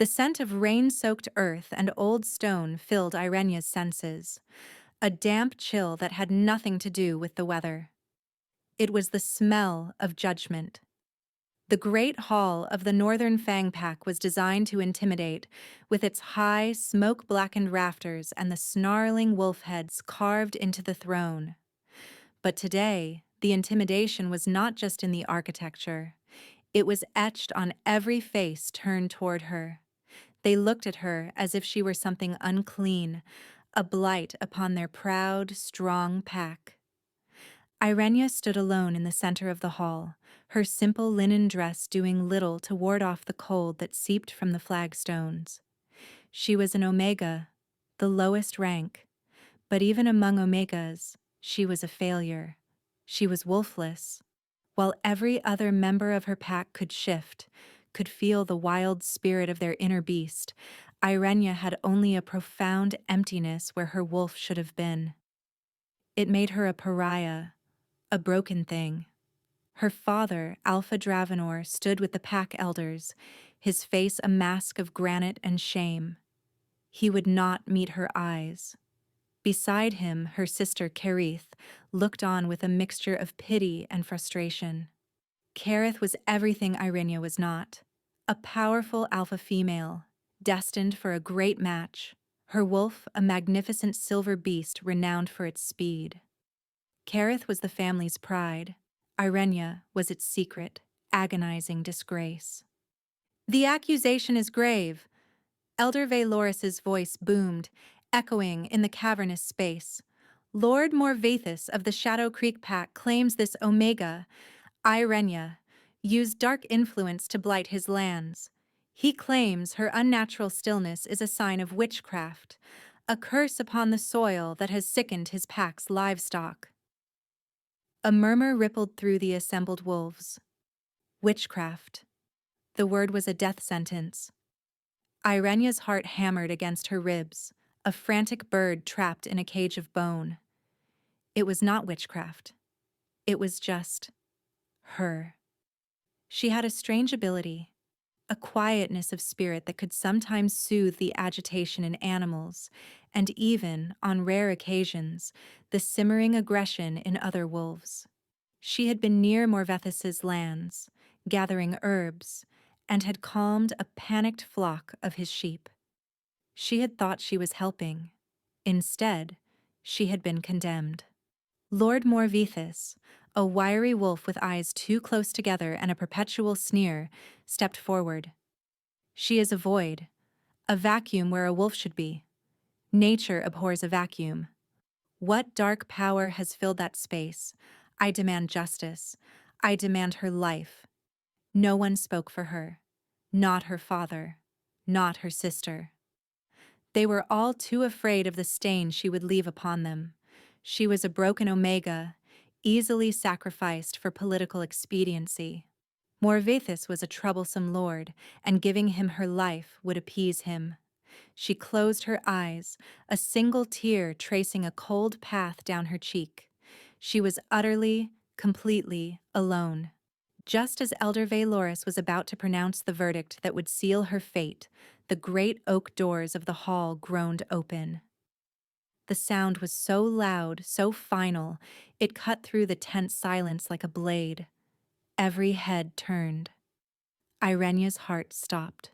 The scent of rain-soaked earth and old stone filled Irenea's senses, a damp chill that had nothing to do with the weather. It was the smell of judgment. The great hall of the Northern Fang Pack was designed to intimidate, with its high, smoke-blackened rafters and the snarling wolf heads carved into the throne. But today, the intimidation was not just in the architecture. It was etched on every face turned toward her. They looked at her as if she were something unclean, a blight upon their proud, strong pack. Irenea stood alone in the center of the hall, her simple linen dress doing little to ward off the cold that seeped from the flagstones. She was an Omega, the lowest rank, but even among Omegas, she was a failure. She was wolfless. While every other member of her pack could shift, could feel the wild spirit of their inner beast, Irenea had only a profound emptiness where her wolf should have been. It made her a pariah, a broken thing. Her father, Alpha Dravenor, stood with the pack elders, his face a mask of granite and shame. He would not meet her eyes. Beside him, her sister Kerith looked on with a mixture of pity and frustration. Kerith was everything Irenea was not. A powerful alpha female, destined for a great match. Her wolf, a magnificent silver beast renowned for its speed. Kerith was the family's pride. Irenea was its secret, agonizing disgrace. "The accusation is grave," Elder Valoris's voice boomed, echoing in the cavernous space. "Lord Morvathus of the Shadow Creek Pack claims this Omega, Irenea, used dark influence to blight his lands. He claims her unnatural stillness is a sign of witchcraft, a curse upon the soil that has sickened his pack's livestock." A murmur rippled through the assembled wolves. Witchcraft. The word was a death sentence. Irenea's heart hammered against her ribs, a frantic bird trapped in a cage of bone. It was not witchcraft. It was just her. She had a strange ability, a quietness of spirit that could sometimes soothe the agitation in animals, and even, on rare occasions, the simmering aggression in other wolves. She had been near Morvethus's lands, gathering herbs, and had calmed a panicked flock of his sheep. She had thought she was helping. Instead, she had been condemned. Lord Morvethus, a wiry wolf with eyes too close together and a perpetual sneer, stepped forward. "She is a void, a vacuum where a wolf should be. Nature abhors a vacuum. What dark power has filled that space? I demand justice. I demand her life." No one spoke for her. Not her father. Not her sister. They were all too afraid of the stain she would leave upon them. She was a broken Omega, easily sacrificed for political expediency. Morvethus was a troublesome lord, and giving him her life would appease him. She closed her eyes, a single tear tracing a cold path down her cheek. She was utterly, completely alone. Just as Elder Valoris was about to pronounce the verdict that would seal her fate, the great oak doors of the hall groaned open. The sound was so loud, so final, it cut through the tense silence like a blade. Every head turned. Irenea's heart stopped.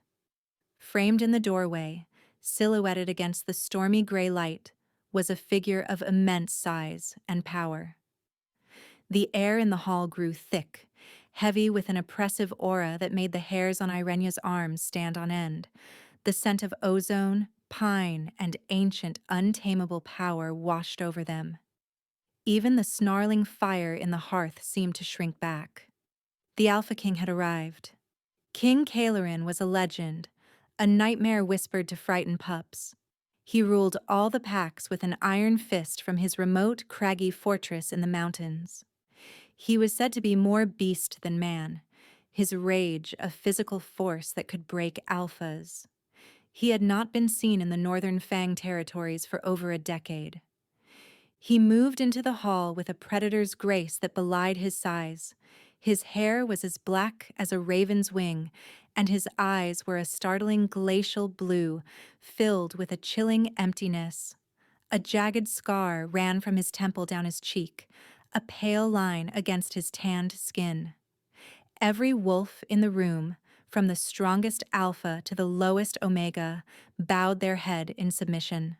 Framed in the doorway, silhouetted against the stormy gray light, was a figure of immense size and power. The air in the hall grew thick, heavy with an oppressive aura that made the hairs on Irenea's arms stand on end. The scent of ozone, pine, and ancient, untamable power washed over them. Even the snarling fire in the hearth seemed to shrink back. The Alpha King had arrived. King Cailerin was a legend, a nightmare whispered to frighten pups. He ruled all the packs with an iron fist from his remote, craggy fortress in the mountains. He was said to be more beast than man, his rage a physical force that could break alphas. He had not been seen in the Northern Fang territories for over a decade. He moved into the hall with a predator's grace that belied his size. His hair was as black as a raven's wing, and his eyes were a startling glacial blue, filled with a chilling emptiness. A jagged scar ran from his temple down his cheek, a pale line against his tanned skin. Every wolf in the room, from the strongest alpha to the lowest omega, bowed their head in submission.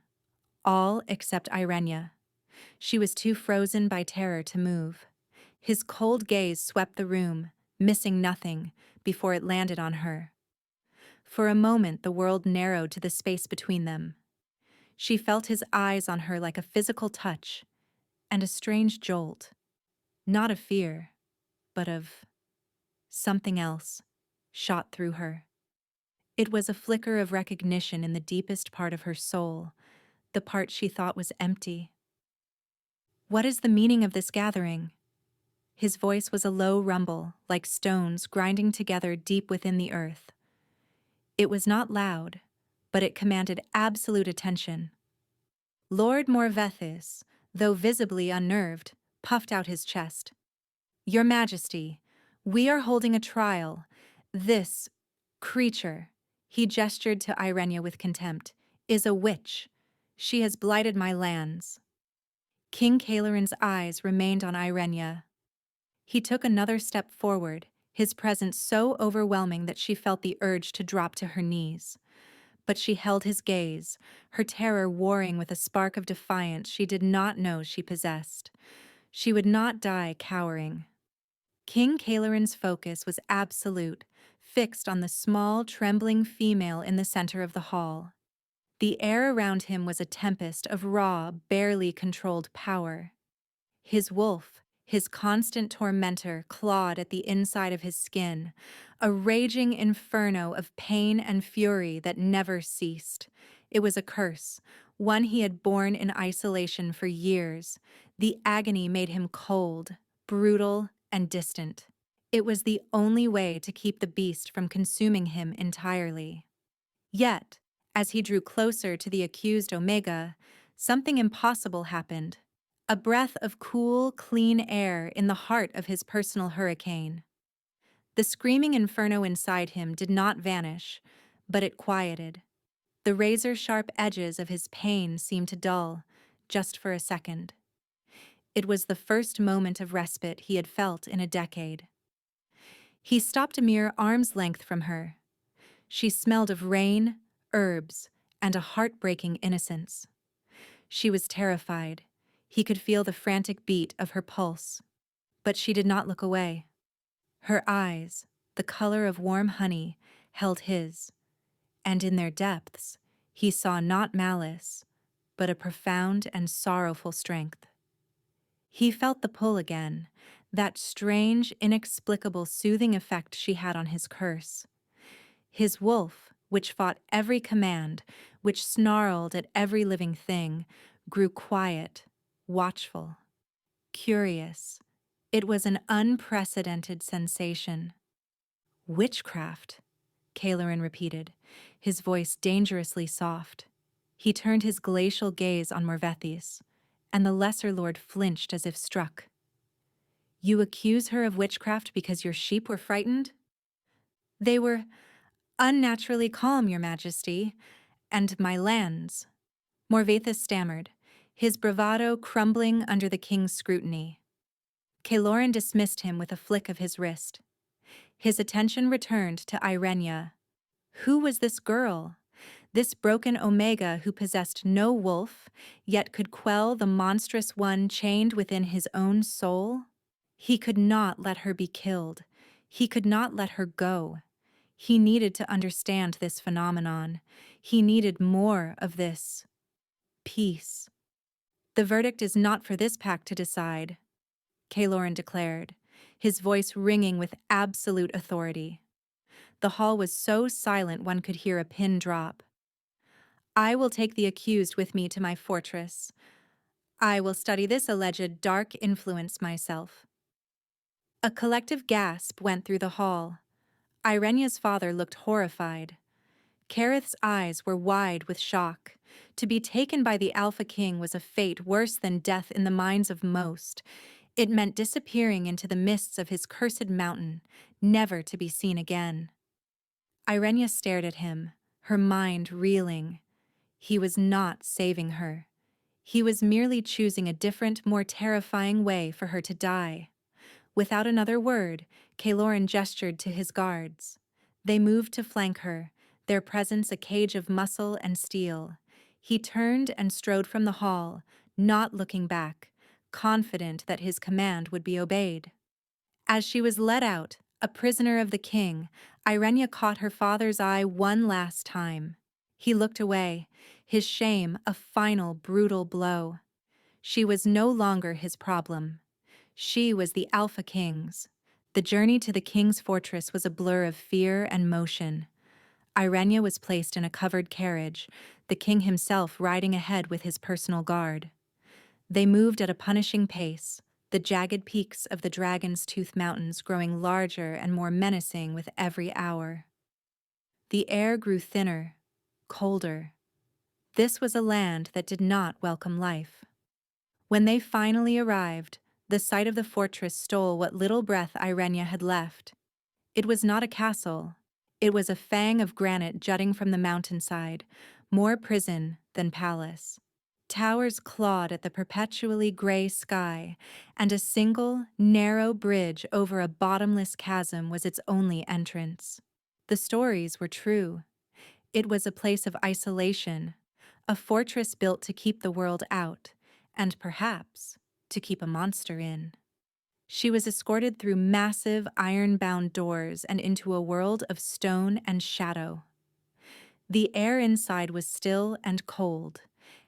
All except Irenea. She was too frozen by terror to move. His cold gaze swept the room, missing nothing, before it landed on her. For a moment the world narrowed to the space between them. She felt his eyes on her like a physical touch, and a strange jolt. Not of fear, but of something else shot through her. It was a flicker of recognition in the deepest part of her soul, the part she thought was empty. "What is the meaning of this gathering?" His voice was a low rumble, like stones grinding together deep within the earth. It was not loud, but it commanded absolute attention. Lord Morvethis, though visibly unnerved, puffed out his chest. "Your Majesty, we are holding a trial. This creature," he gestured to Irenea with contempt, "is a witch. She has blighted my lands." King Caileron's eyes remained on Irenea. He took another step forward, his presence so overwhelming that she felt the urge to drop to her knees. But she held his gaze, her terror warring with a spark of defiance she did not know she possessed. She would not die cowering. King Caileron's focus was absolute, fixed on the small, trembling female in the center of the hall. The air around him was a tempest of raw, barely controlled power. His wolf, his constant tormentor, clawed at the inside of his skin, a raging inferno of pain and fury that never ceased. It was a curse, one he had borne in isolation for years. The agony made him cold, brutal, and distant. It was the only way to keep the beast from consuming him entirely. Yet, as he drew closer to the accused Omega, something impossible happened. A breath of cool, clean air in the heart of his personal hurricane. The screaming inferno inside him did not vanish, but it quieted. The razor-sharp edges of his pain seemed to dull, just for a second. It was the first moment of respite he had felt in a decade. He stopped a mere arm's length from her. She smelled of rain, herbs, and a heartbreaking innocence. She was terrified. He could feel the frantic beat of her pulse. But she did not look away. Her eyes, the color of warm honey, held his, and in their depths, he saw not malice, but a profound and sorrowful strength. He felt the pull again, that strange, inexplicable soothing effect she had on his curse. His wolf, which fought every command, which snarled at every living thing, grew quiet, watchful, curious. It was an unprecedented sensation. "Witchcraft," Caileron repeated, his voice dangerously soft. He turned his glacial gaze on Morvethis, and the Lesser Lord flinched as if struck. "You accuse her of witchcraft because your sheep were frightened?" "They were unnaturally calm, Your Majesty, and my lands," Morvethis stammered, his bravado crumbling under the king's scrutiny. Caileron dismissed him with a flick of his wrist. His attention returned to Irenea. Who was this girl? This broken Omega who possessed no wolf, yet could quell the monstrous one chained within his own soul? He could not let her be killed. He could not let her go. He needed to understand this phenomenon. He needed more of this peace. "The verdict is not for this pack to decide," Caileron declared, his voice ringing with absolute authority. The hall was so silent one could hear a pin drop. "I will take the accused with me to my fortress. I will study this alleged dark influence myself." A collective gasp went through the hall. Irenea's father looked horrified. Kareth's eyes were wide with shock. To be taken by the Alpha King was a fate worse than death in the minds of most. It meant disappearing into the mists of his cursed mountain, never to be seen again. Irenea stared at him, her mind reeling. He was not saving her. He was merely choosing a different, more terrifying way for her to die. Without another word, Caloran gestured to his guards. They moved to flank her, their presence a cage of muscle and steel. He turned and strode from the hall, not looking back, confident that his command would be obeyed. As she was led out, a prisoner of the king, Irenea caught her father's eye one last time. He looked away, his shame a final brutal blow. She was no longer his problem. She was the Alpha King's. The journey to the king's fortress was a blur of fear and motion. Irenea was placed in a covered carriage, the king himself riding ahead with his personal guard. They moved at a punishing pace, the jagged peaks of the Dragon's Tooth Mountains growing larger and more menacing with every hour. The air grew thinner, colder. This was a land that did not welcome life. When they finally arrived, the sight of the fortress stole what little breath Irenea had left. It was not a castle. It was a fang of granite jutting from the mountainside, more prison than palace. Towers clawed at the perpetually gray sky, and a single, narrow bridge over a bottomless chasm was its only entrance. The stories were true. It was a place of isolation, a fortress built to keep the world out, and perhaps to keep a monster in. She was escorted through massive iron-bound doors and into a world of stone and shadow. The air inside was still and cold,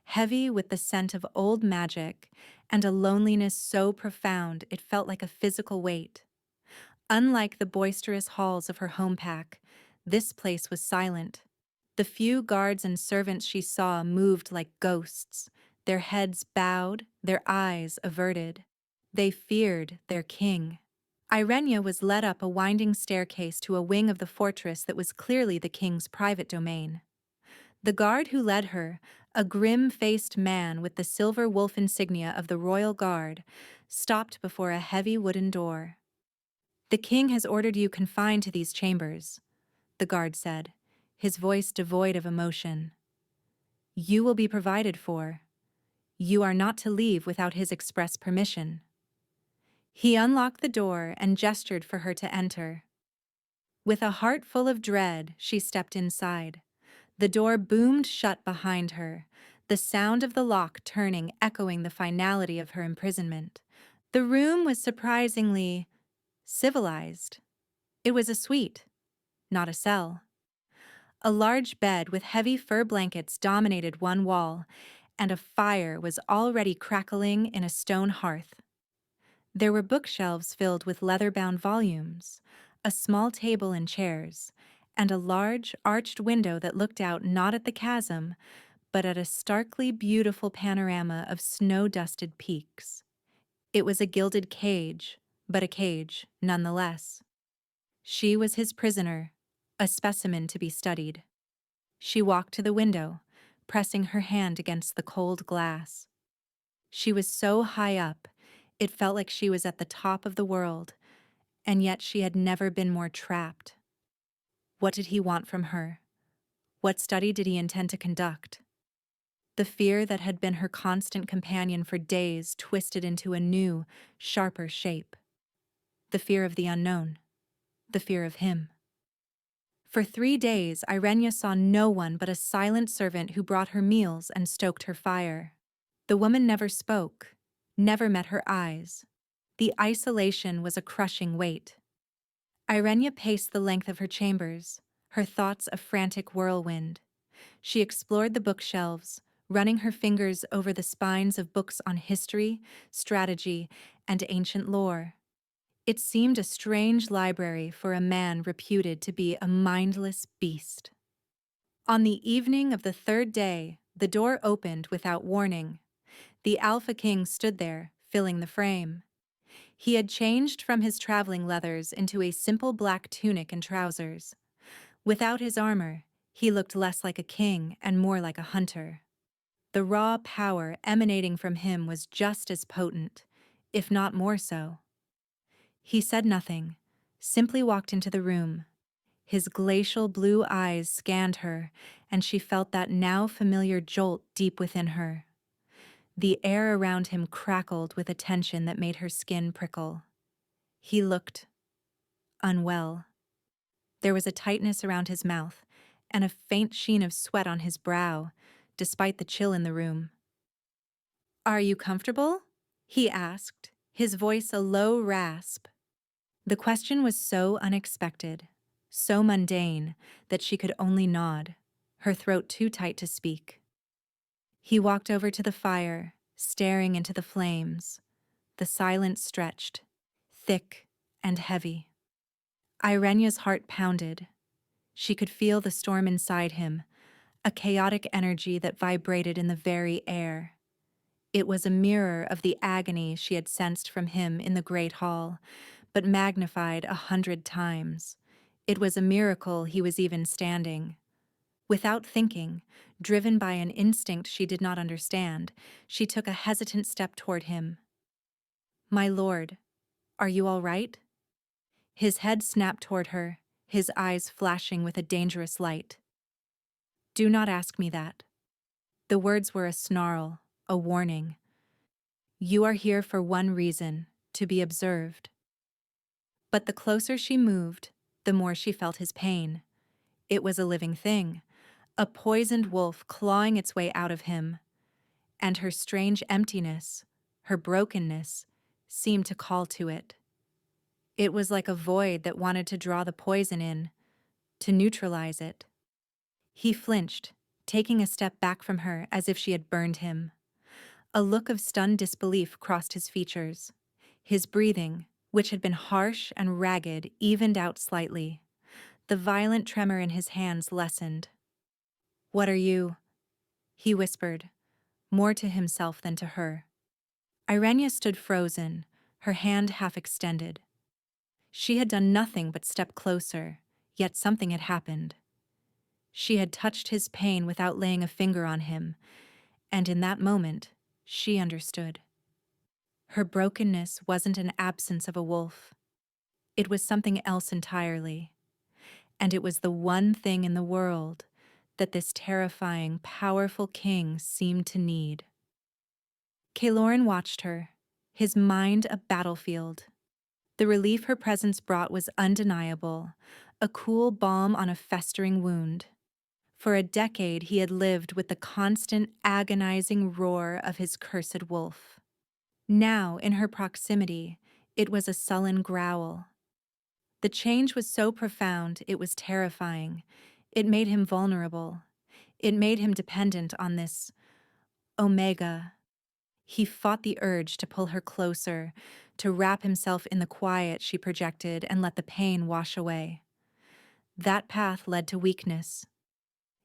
heavy with the scent of old magic and a loneliness so profound it felt like a physical weight. Unlike the boisterous halls of her home pack, this place was silent. The few guards and servants she saw moved like ghosts, their heads bowed, their eyes averted. They feared their king. Irenea was led up a winding staircase to a wing of the fortress that was clearly the king's private domain. The guard who led her, a grim-faced man with the silver wolf insignia of the royal guard, stopped before a heavy wooden door. "The king has ordered you confined to these chambers," the guard said, his voice devoid of emotion. "You will be provided for. You are not to leave without his express permission." He unlocked the door and gestured for her to enter. With a heart full of dread, she stepped inside. The door boomed shut behind her, the sound of the lock turning echoing the finality of her imprisonment. The room was surprisingly civilized. It was a suite, not a cell. A large bed with heavy fur blankets dominated one wall, and a fire was already crackling in a stone hearth. There were bookshelves filled with leather-bound volumes, a small table and chairs, and a large, arched window that looked out not at the chasm, but at a starkly beautiful panorama of snow-dusted peaks. It was a gilded cage, but a cage nonetheless. She was his prisoner, a specimen to be studied. She walked to the window, pressing her hand against the cold glass. She was so high up, it felt like she was at the top of the world, and yet she had never been more trapped. What did he want from her? What study did he intend to conduct? The fear that had been her constant companion for days twisted into a new, sharper shape. The fear of the unknown. The fear of him. For 3 days, Irenea saw no one but a silent servant who brought her meals and stoked her fire. The woman never spoke, never met her eyes. The isolation was a crushing weight. Irenea paced the length of her chambers, her thoughts a frantic whirlwind. She explored the bookshelves, running her fingers over the spines of books on history, strategy, and ancient lore. It seemed a strange library for a man reputed to be a mindless beast. On the evening of the 3rd day, the door opened without warning. The Alpha King stood there, filling the frame. He had changed from his traveling leathers into a simple black tunic and trousers. Without his armor, he looked less like a king and more like a hunter. The raw power emanating from him was just as potent, if not more so. He said nothing, simply walked into the room. His glacial blue eyes scanned her, and she felt that now familiar jolt deep within her. The air around him crackled with a tension that made her skin prickle. He looked unwell. There was a tightness around his mouth and a faint sheen of sweat on his brow, despite the chill in the room. "Are you comfortable?" he asked, his voice a low rasp. The question was so unexpected, so mundane, that she could only nod, her throat too tight to speak. He walked over to the fire, staring into the flames. The silence stretched, thick and heavy. Irenea's heart pounded. She could feel the storm inside him, a chaotic energy that vibrated in the very air. It was a mirror of the agony she had sensed from him in the great hall, but magnified 100 times. It was a miracle he was even standing. Without thinking, driven by an instinct she did not understand, she took a hesitant step toward him. "My lord, are you all right?" His head snapped toward her, his eyes flashing with a dangerous light. "Do not ask me that." The words were a snarl, a warning. "You are here for one reason, to be observed." But the closer she moved, the more she felt his pain. It was a living thing, a poisoned wolf clawing its way out of him. And her strange emptiness, her brokenness, seemed to call to it. It was like a void that wanted to draw the poison in, to neutralize it. He flinched, taking a step back from her as if she had burned him. A look of stunned disbelief crossed his features. His breathing, which had been harsh and ragged, evened out slightly. The violent tremor in his hands lessened. "What are you?" he whispered, more to himself than to her. Irenea stood frozen, her hand half extended. She had done nothing but step closer, yet something had happened. She had touched his pain without laying a finger on him, and in that moment, she understood. Her brokenness wasn't an absence of a wolf. It was something else entirely. And it was the one thing in the world that this terrifying, powerful king seemed to need. Kaloran watched her, his mind a battlefield. The relief her presence brought was undeniable, a cool balm on a festering wound. For a decade he had lived with the constant, agonizing roar of his cursed wolf. Now, in her proximity, it was a sullen growl. The change was so profound it was terrifying. It made him vulnerable. It made him dependent on this Omega. He fought the urge to pull her closer, to wrap himself in the quiet she projected and let the pain wash away. That path led to weakness.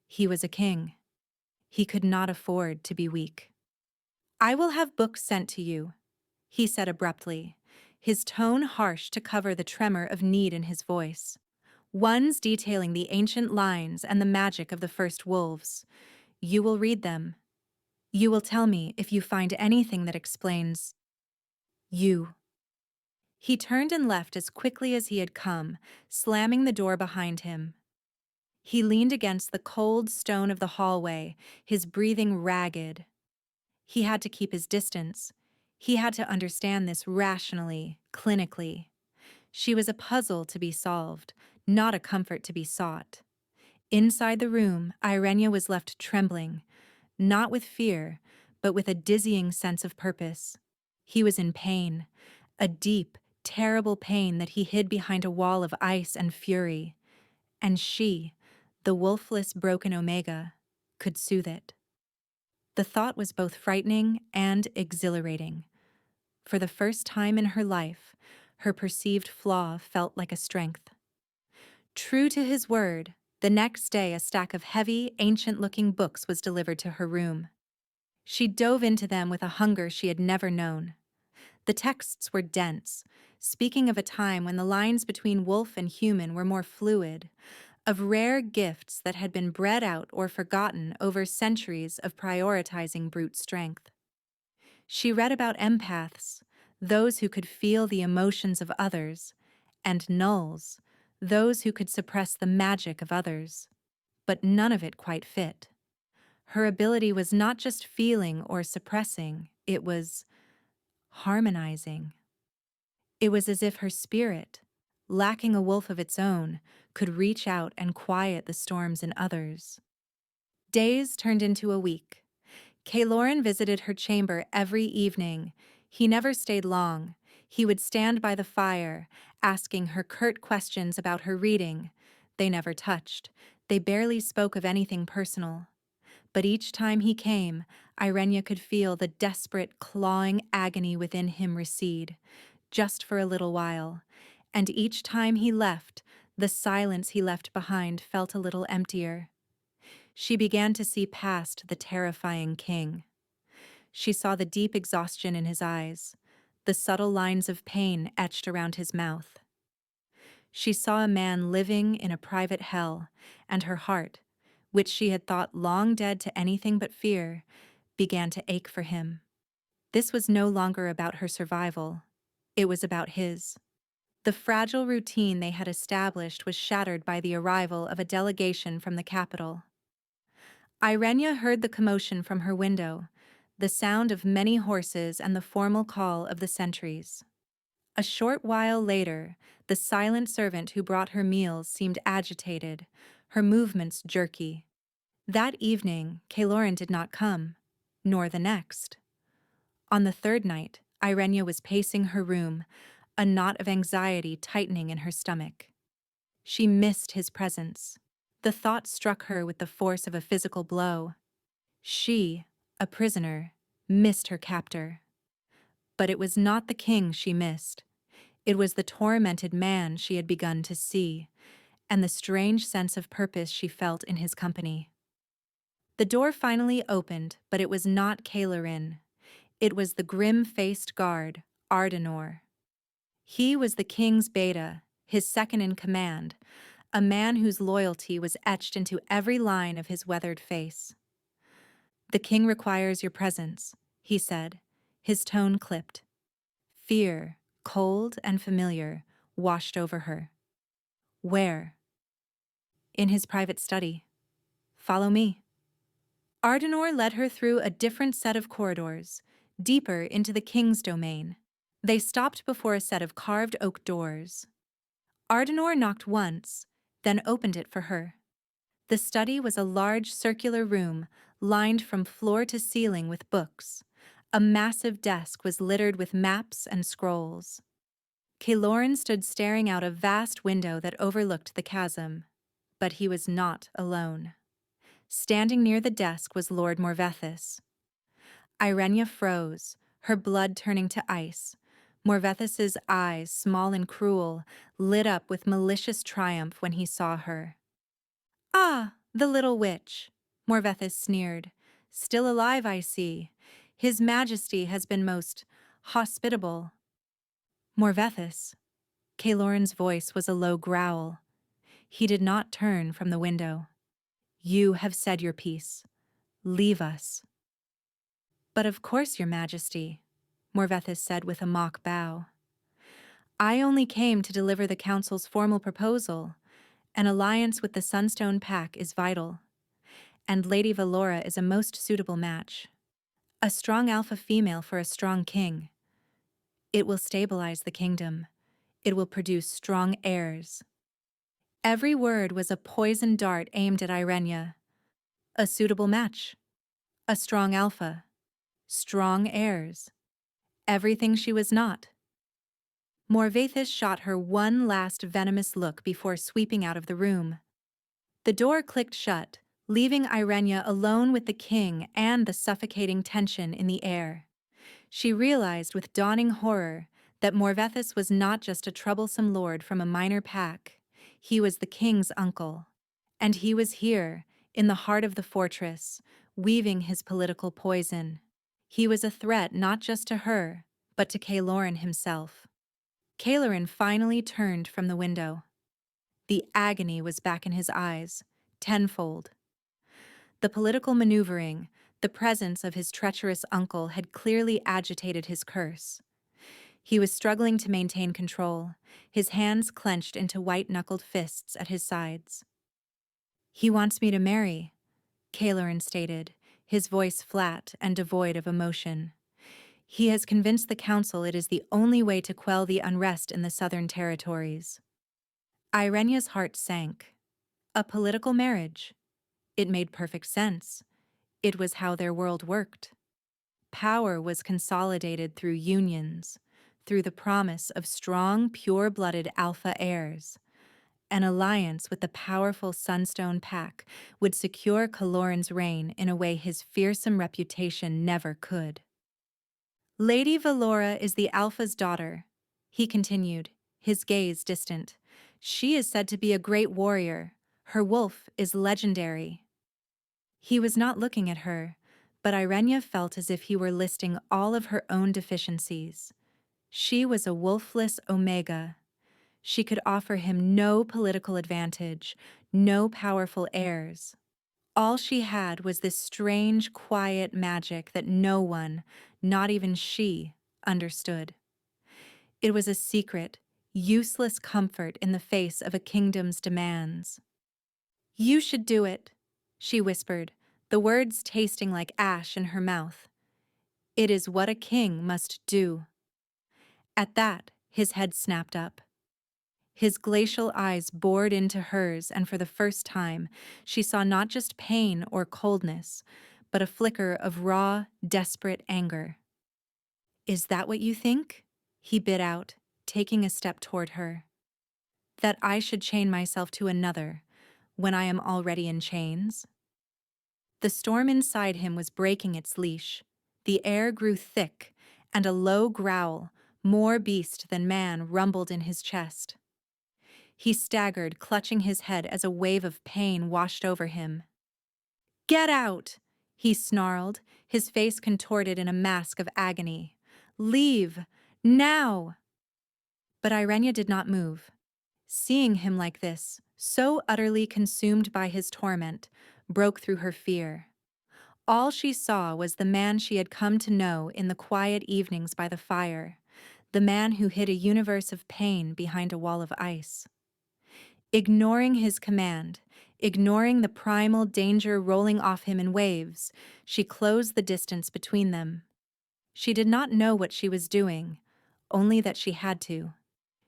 He was a king. He could not afford to be weak. "I will have books sent to you," he said abruptly, his tone harsh to cover the tremor of need in his voice. "Ones detailing the ancient lines and the magic of the first wolves. You will read them. You will tell me if you find anything that explains you." He turned and left as quickly as he had come, slamming the door behind him. He leaned against the cold stone of the hallway, his breathing ragged. He had to keep his distance. He had to understand this rationally, clinically. She was a puzzle to be solved, not a comfort to be sought. Inside the room, Irenea was left trembling, not with fear, but with a dizzying sense of purpose. He was in pain, a deep, terrible pain that he hid behind a wall of ice and fury. And she, the wolfless broken Omega, could soothe it. The thought was both frightening and exhilarating. For the first time in her life, her perceived flaw felt like a strength. True to his word, the next day a stack of heavy, ancient-looking books was delivered to her room. She dove into them with a hunger she had never known. The texts were dense, speaking of a time when the lines between wolf and human were more fluid, of rare gifts that had been bred out or forgotten over centuries of prioritizing brute strength. She read about empaths, those who could feel the emotions of others, and nulls, those who could suppress the magic of others. But none of it quite fit. Her ability was not just feeling or suppressing, it was harmonizing. It was as if her spirit, lacking a wolf of its own, could reach out and quiet the storms in others. Days turned into a week. Kaloran visited her chamber every evening. He never stayed long. He would stand by the fire, asking her curt questions about her reading. They never touched. They barely spoke of anything personal. But each time he came, Irenea could feel the desperate, clawing agony within him recede, just for a little while. And each time he left, the silence he left behind felt a little emptier. She began to see past the terrifying king. She saw the deep exhaustion in his eyes, the subtle lines of pain etched around his mouth. She saw a man living in a private hell, and her heart, which she had thought long dead to anything but fear, began to ache for him. This was no longer about her survival. It was about his. The fragile routine they had established was shattered by the arrival of a delegation from the capital. Irenea heard the commotion from her window, the sound of many horses and the formal call of the sentries. A short while later, the silent servant who brought her meals seemed agitated, her movements jerky. That evening, Kaloran did not come, nor the next. On the third night, Irenea was pacing her room, a knot of anxiety tightening in her stomach. She missed his presence. The thought struck her with the force of a physical blow. She, a prisoner, missed her captor. But it was not the king she missed. It was the tormented man she had begun to see, and the strange sense of purpose she felt in his company. The door finally opened, but it was not Kaloran. It was the grim-faced guard, Ardenor. He was the king's beta, his second in command, a man whose loyalty was etched into every line of his weathered face. "The king requires your presence," he said, his tone clipped. Fear, cold and familiar, washed over her. "Where?" "In his private study. Follow me." Ardenor led her through a different set of corridors, deeper into the king's domain. They stopped before a set of carved oak doors. Ardenor knocked once, then opened it for her. The study was a large circular room, lined from floor to ceiling with books. A massive desk was littered with maps and scrolls. Kaloran stood staring out a vast window that overlooked the chasm. But he was not alone. Standing near the desk was Lord Morvethys. Irenea froze, her blood turning to ice. Morvethys's eyes, small and cruel, lit up with malicious triumph when he saw her. "Ah, the little witch," Morvethys sneered. "Still alive, I see. His Majesty has been most hospitable." "Morvethys." Kaloran's voice was a low growl. He did not turn from the window. "You have said your piece. Leave us." "But of course, Your Majesty," Morvethys said with a mock bow. "I only came to deliver the Council's formal proposal. An alliance with the Sunstone Pack is vital, and Lady Valora is a most suitable match. A strong alpha female for a strong king. It will stabilize the kingdom. It will produce strong heirs." Every word was a poisoned dart aimed at Irenea. A suitable match. A strong alpha. Strong heirs. Everything she was not. Morvethys shot her one last venomous look before sweeping out of the room. The door clicked shut, leaving Irenea alone with the king and the suffocating tension in the air. She realized with dawning horror that Morvethys was not just a troublesome lord from a minor pack. He was the king's uncle. And he was here, in the heart of the fortress, weaving his political poison. He was a threat not just to her, but to Kaloran himself. Kaloran finally turned from the window. The agony was back in his eyes, tenfold. The political maneuvering, the presence of his treacherous uncle had clearly agitated his curse. He was struggling to maintain control, his hands clenched into white-knuckled fists at his sides. "He wants me to marry," Cailerin stated, his voice flat and devoid of emotion. "He has convinced the council it is the only way to quell the unrest in the southern territories." Irenea's heart sank. A political marriage. It made perfect sense. It was how their world worked. Power was consolidated through unions, through the promise of strong, pure-blooded alpha heirs. An alliance with the powerful Sunstone Pack would secure Calorin's reign in a way his fearsome reputation never could. "Lady Valora is the Alpha's daughter," he continued, his gaze distant. "She is said to be a great warrior. Her wolf is legendary." He was not looking at her, but Irenea felt as if he were listing all of her own deficiencies. She was a wolfless omega. She could offer him no political advantage, no powerful heirs. All she had was this strange, quiet magic that no one, not even she, understood. It was a secret, useless comfort in the face of a kingdom's demands. "You should do it," she whispered, the words tasting like ash in her mouth. "It is what a king must do." At that, his head snapped up. His glacial eyes bored into hers, and for the first time, she saw not just pain or coldness, but a flicker of raw, desperate anger. "Is that what you think?" he bit out, taking a step toward her. "That I should chain myself to another, when I am already in chains?" The storm inside him was breaking its leash. The air grew thick, and a low growl, more beast than man, rumbled in his chest. He staggered, clutching his head as a wave of pain washed over him. "Get out!" he snarled, his face contorted in a mask of agony. "Leave! Now!" But Irenea did not move. Seeing him like this, so utterly consumed by his torment, broke through her fear. All she saw was the man she had come to know in the quiet evenings by the fire, the man who hid a universe of pain behind a wall of ice. Ignoring his command, ignoring the primal danger rolling off him in waves, she closed the distance between them. She did not know what she was doing, only that she had to.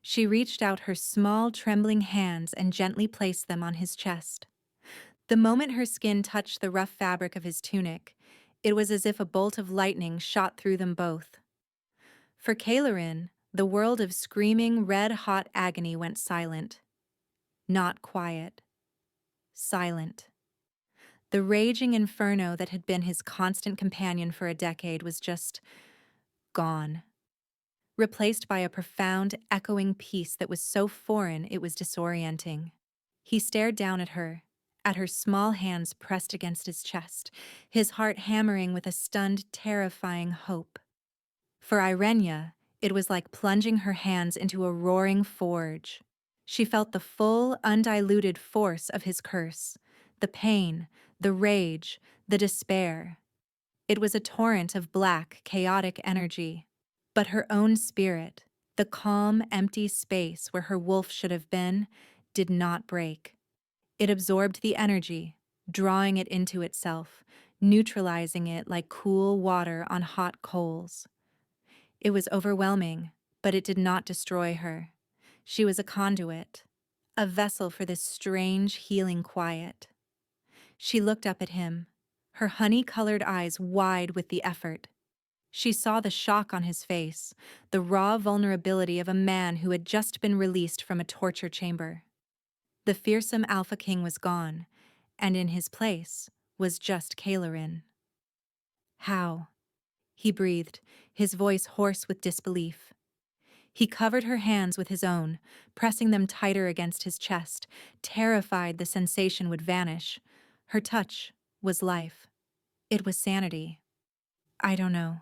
She reached out her small, trembling hands and gently placed them on his chest. The moment her skin touched the rough fabric of his tunic, it was as if a bolt of lightning shot through them both. For Cailerin, the world of screaming, red-hot agony went silent. Not quiet. Silent. The raging inferno that had been his constant companion for a decade was just gone, replaced by a profound, echoing peace that was so foreign it was disorienting. He stared down at her small hands pressed against his chest, his heart hammering with a stunned, terrifying hope. For Irenea, it was like plunging her hands into a roaring forge. She felt the full, undiluted force of his curse, the pain, the rage, the despair. It was a torrent of black, chaotic energy. But her own spirit, the calm, empty space where her wolf should have been, did not break. It absorbed the energy, drawing it into itself, neutralizing it like cool water on hot coals. It was overwhelming, but it did not destroy her. She was a conduit, a vessel for this strange, healing quiet. She looked up at him, her honey-colored eyes wide with the effort. She saw the shock on his face, the raw vulnerability of a man who had just been released from a torture chamber. The fearsome Alpha King was gone, and in his place was just Cailerin. "How?" he breathed, his voice hoarse with disbelief. He covered her hands with his own, pressing them tighter against his chest, terrified the sensation would vanish. Her touch was life. It was sanity. "I don't know,"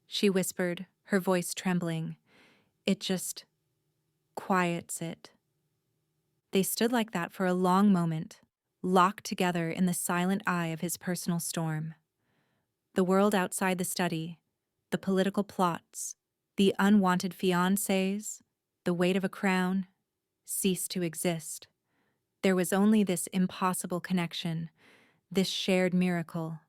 she whispered, her voice trembling. "It just quiets it." They stood like that for a long moment, locked together in the silent eye of his personal storm. The world outside the study, the political plots, The unwanted fiancés, the weight of a crown, ceased to exist. There was only this impossible connection, this shared miracle.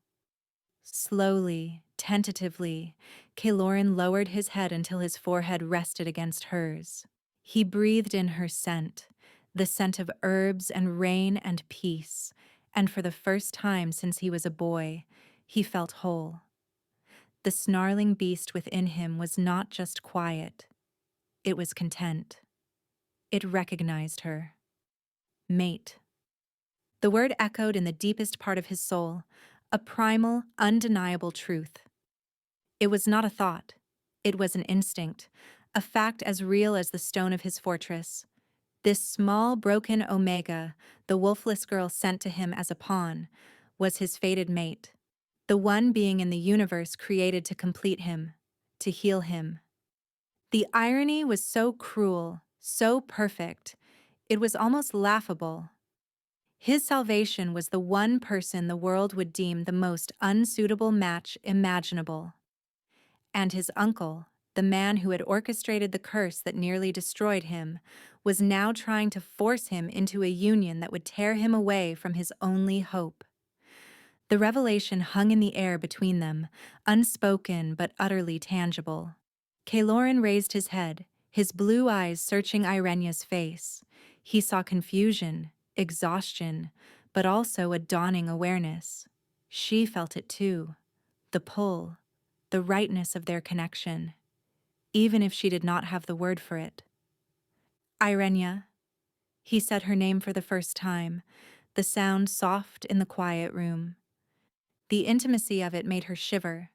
Slowly, tentatively, Kaloran lowered his head until his forehead rested against hers. He breathed in her scent, the scent of herbs and rain and peace, and for the first time since he was a boy, he felt whole. The snarling beast within him was not just quiet, it was content. It recognized her. Mate. The word echoed in the deepest part of his soul, a primal, undeniable truth. It was not a thought. It was an instinct, a fact as real as the stone of his fortress. This small, broken Omega, the wolfless girl sent to him as a pawn, was his fated mate, the one being in the universe created to complete him, to heal him. The irony was so cruel, so perfect, it was almost laughable. His salvation was the one person the world would deem the most unsuitable match imaginable. And his uncle, the man who had orchestrated the curse that nearly destroyed him, was now trying to force him into a union that would tear him away from his only hope. The revelation hung in the air between them, unspoken but utterly tangible. Kaloran raised his head, his blue eyes searching Irenea's face. He saw confusion, exhaustion, but also a dawning awareness. She felt it too, the pull, the rightness of their connection, even if she did not have the word for it. Irenea, he said her name for the first time, the sound soft in the quiet room. The intimacy of it made her shiver.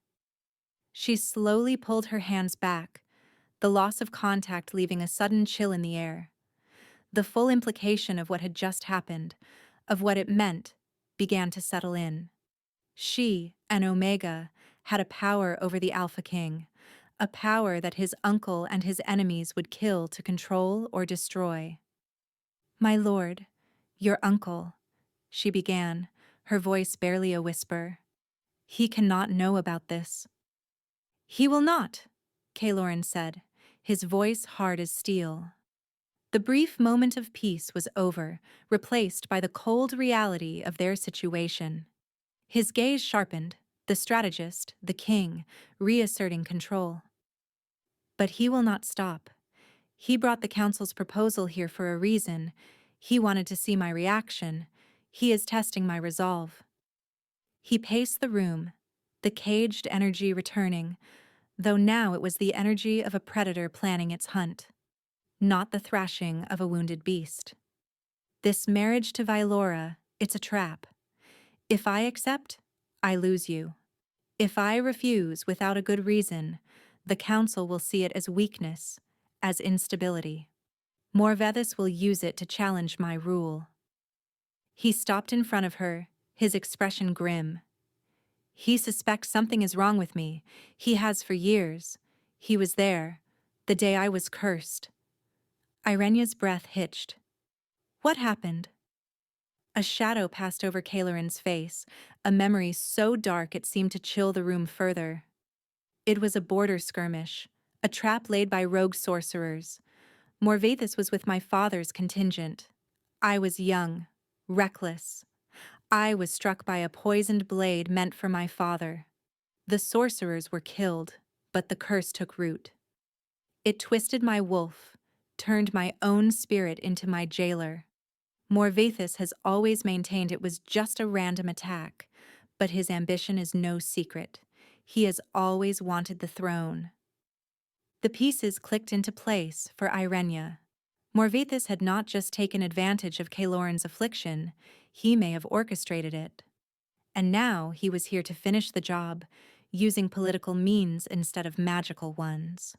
She slowly pulled her hands back, the loss of contact leaving a sudden chill in the air. The full implication of what had just happened, of what it meant, began to settle in. She, an Omega, had a power over the Alpha King, a power that his uncle and his enemies would kill to control or destroy. "My lord, your uncle," she began, her voice barely a whisper. "He cannot know about this." "He will not," Kaloran said, his voice hard as steel. The brief moment of peace was over, replaced by the cold reality of their situation. His gaze sharpened, the strategist, the king, reasserting control. "But he will not stop. He brought the council's proposal here for a reason. He wanted to see my reaction. He is testing my resolve." He paced the room, the caged energy returning, though now it was the energy of a predator planning its hunt, not the thrashing of a wounded beast. "This marriage to Vylora, it's a trap. If I accept, I lose you. If I refuse without a good reason, the council will see it as weakness, as instability. Morvethis will use it to challenge my rule." He stopped in front of her, his expression grim. "He suspects something is wrong with me. He has for years. He was there, the day I was cursed." Irenea's breath hitched. "What happened?" A shadow passed over Kaloran's face, a memory so dark it seemed to chill the room further. It was a border skirmish, a trap laid by rogue sorcerers. Morvethis was with my father's contingent. I was young, reckless. I was struck by a poisoned blade meant for my father. The sorcerers were killed, but the curse took root. It twisted my wolf, turned my own spirit into my jailer. Morvethis has always maintained it was just a random attack, but his ambition is no secret. He has always wanted the throne. The pieces clicked into place for Irenea. Morvethis had not just taken advantage of Kaloran's affliction, he may have orchestrated it. And now he was here to finish the job, using political means instead of magical ones.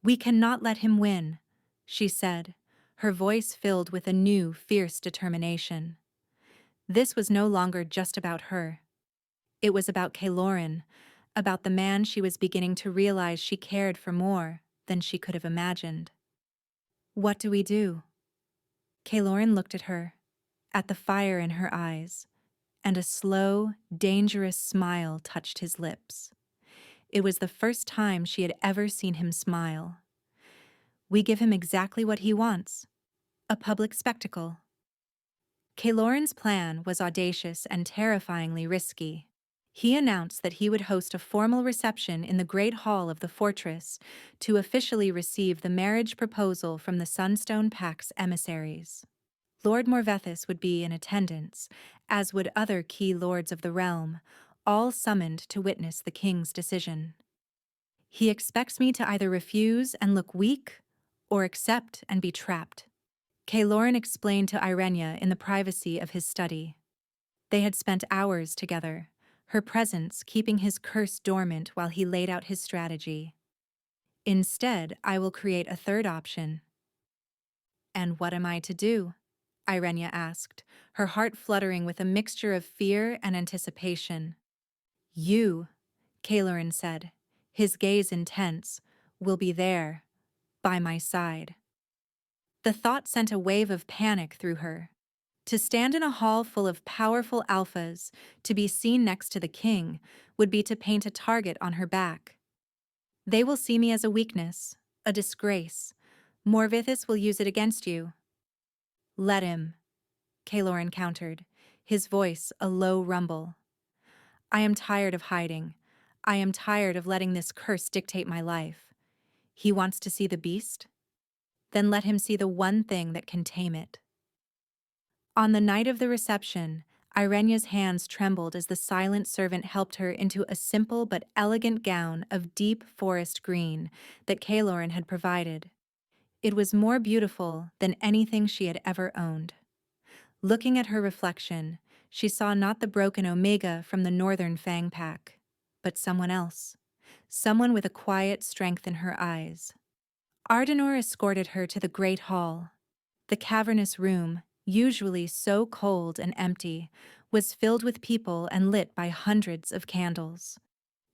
"We cannot let him win," she said, her voice filled with a new, fierce determination. This was no longer just about her. It was about Kaloran, about the man she was beginning to realize she cared for more than she could have imagined. "What do we do?" Kaloran looked at her, at the fire in her eyes, and a slow, dangerous smile touched his lips. It was the first time she had ever seen him smile. We give him exactly what he wants, a public spectacle. Kaloran's plan was audacious and terrifyingly risky. He announced that he would host a formal reception in the Great Hall of the fortress to officially receive the marriage proposal from the Sunstone Pack's emissaries. Lord Morvethys would be in attendance, as would other key lords of the realm, all summoned to witness the king's decision. He expects me to either refuse and look weak, or accept and be trapped, Kaloran explained to Irenea in the privacy of his study. They had spent hours together, her presence keeping his curse dormant while he laid out his strategy. Instead, I will create a third option. And what am I to do? Irenea asked, her heart fluttering with a mixture of fear and anticipation. You, Kaloran said, his gaze intense, will be there, by my side. The thought sent a wave of panic through her. To stand in a hall full of powerful alphas, to be seen next to the king, would be to paint a target on her back. They will see me as a weakness, a disgrace. Morvithys will use it against you. Let him, Kaloran countered, his voice a low rumble. I am tired of hiding. I am tired of letting this curse dictate my life. He wants to see the beast? Then let him see the one thing that can tame it. On the night of the reception, Irenea's hands trembled as the silent servant helped her into a simple but elegant gown of deep forest green that Kaloran had provided. It was more beautiful than anything she had ever owned. Looking at her reflection, she saw not the broken Omega from the Northern Fang Pack, but someone else, someone with a quiet strength in her eyes. Ardenor escorted her to the great hall. The cavernous room, usually so cold and empty, was filled with people and lit by hundreds of candles.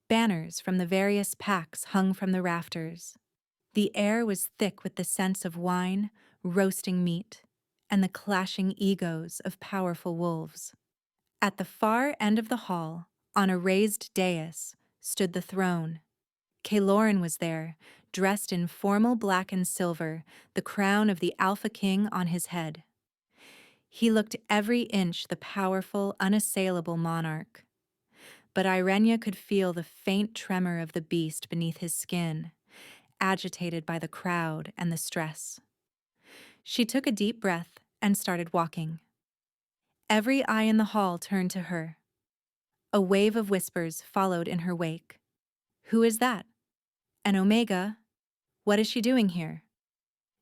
Banners from the various packs hung from the rafters. The air was thick with the scents of wine, roasting meat, and the clashing egos of powerful wolves. At the far end of the hall, on a raised dais, stood the throne. Kaloran was there, dressed in formal black and silver, the crown of the Alpha King on his head. He looked every inch the powerful, unassailable monarch. But Irenea could feel the faint tremor of the beast beneath his skin, agitated by the crowd and the stress. She took a deep breath and started walking. Every eye in the hall turned to her. A wave of whispers followed in her wake. Who is that? An Omega? What is she doing here?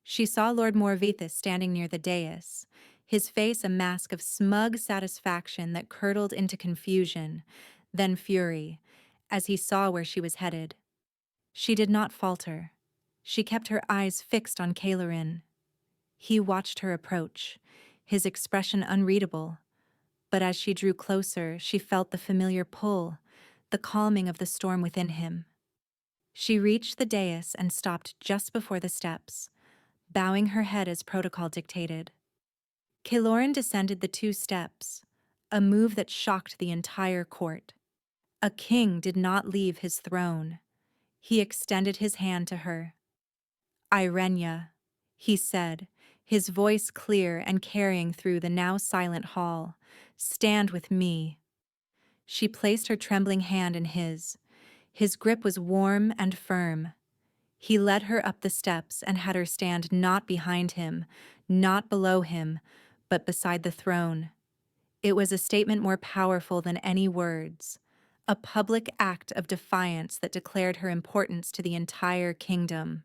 She saw Lord Morvethys standing near the dais, his face a mask of smug satisfaction that curdled into confusion, then fury, as he saw where she was headed. She did not falter. She kept her eyes fixed on Kaloran. He watched her approach, his expression unreadable, but as she drew closer, she felt the familiar pull, the calming of the storm within him. She reached the dais and stopped just before the steps, bowing her head as protocol dictated. Kaloran descended the 2 steps, a move that shocked the entire court. A king did not leave his throne. He extended his hand to her. Irenea, he said, his voice clear and carrying through the now silent hall, stand with me. She placed her trembling hand in his. His grip was warm and firm. He led her up the steps and had her stand not behind him, not below him, but beside the throne. It was a statement more powerful than any words, a public act of defiance that declared her importance to the entire kingdom.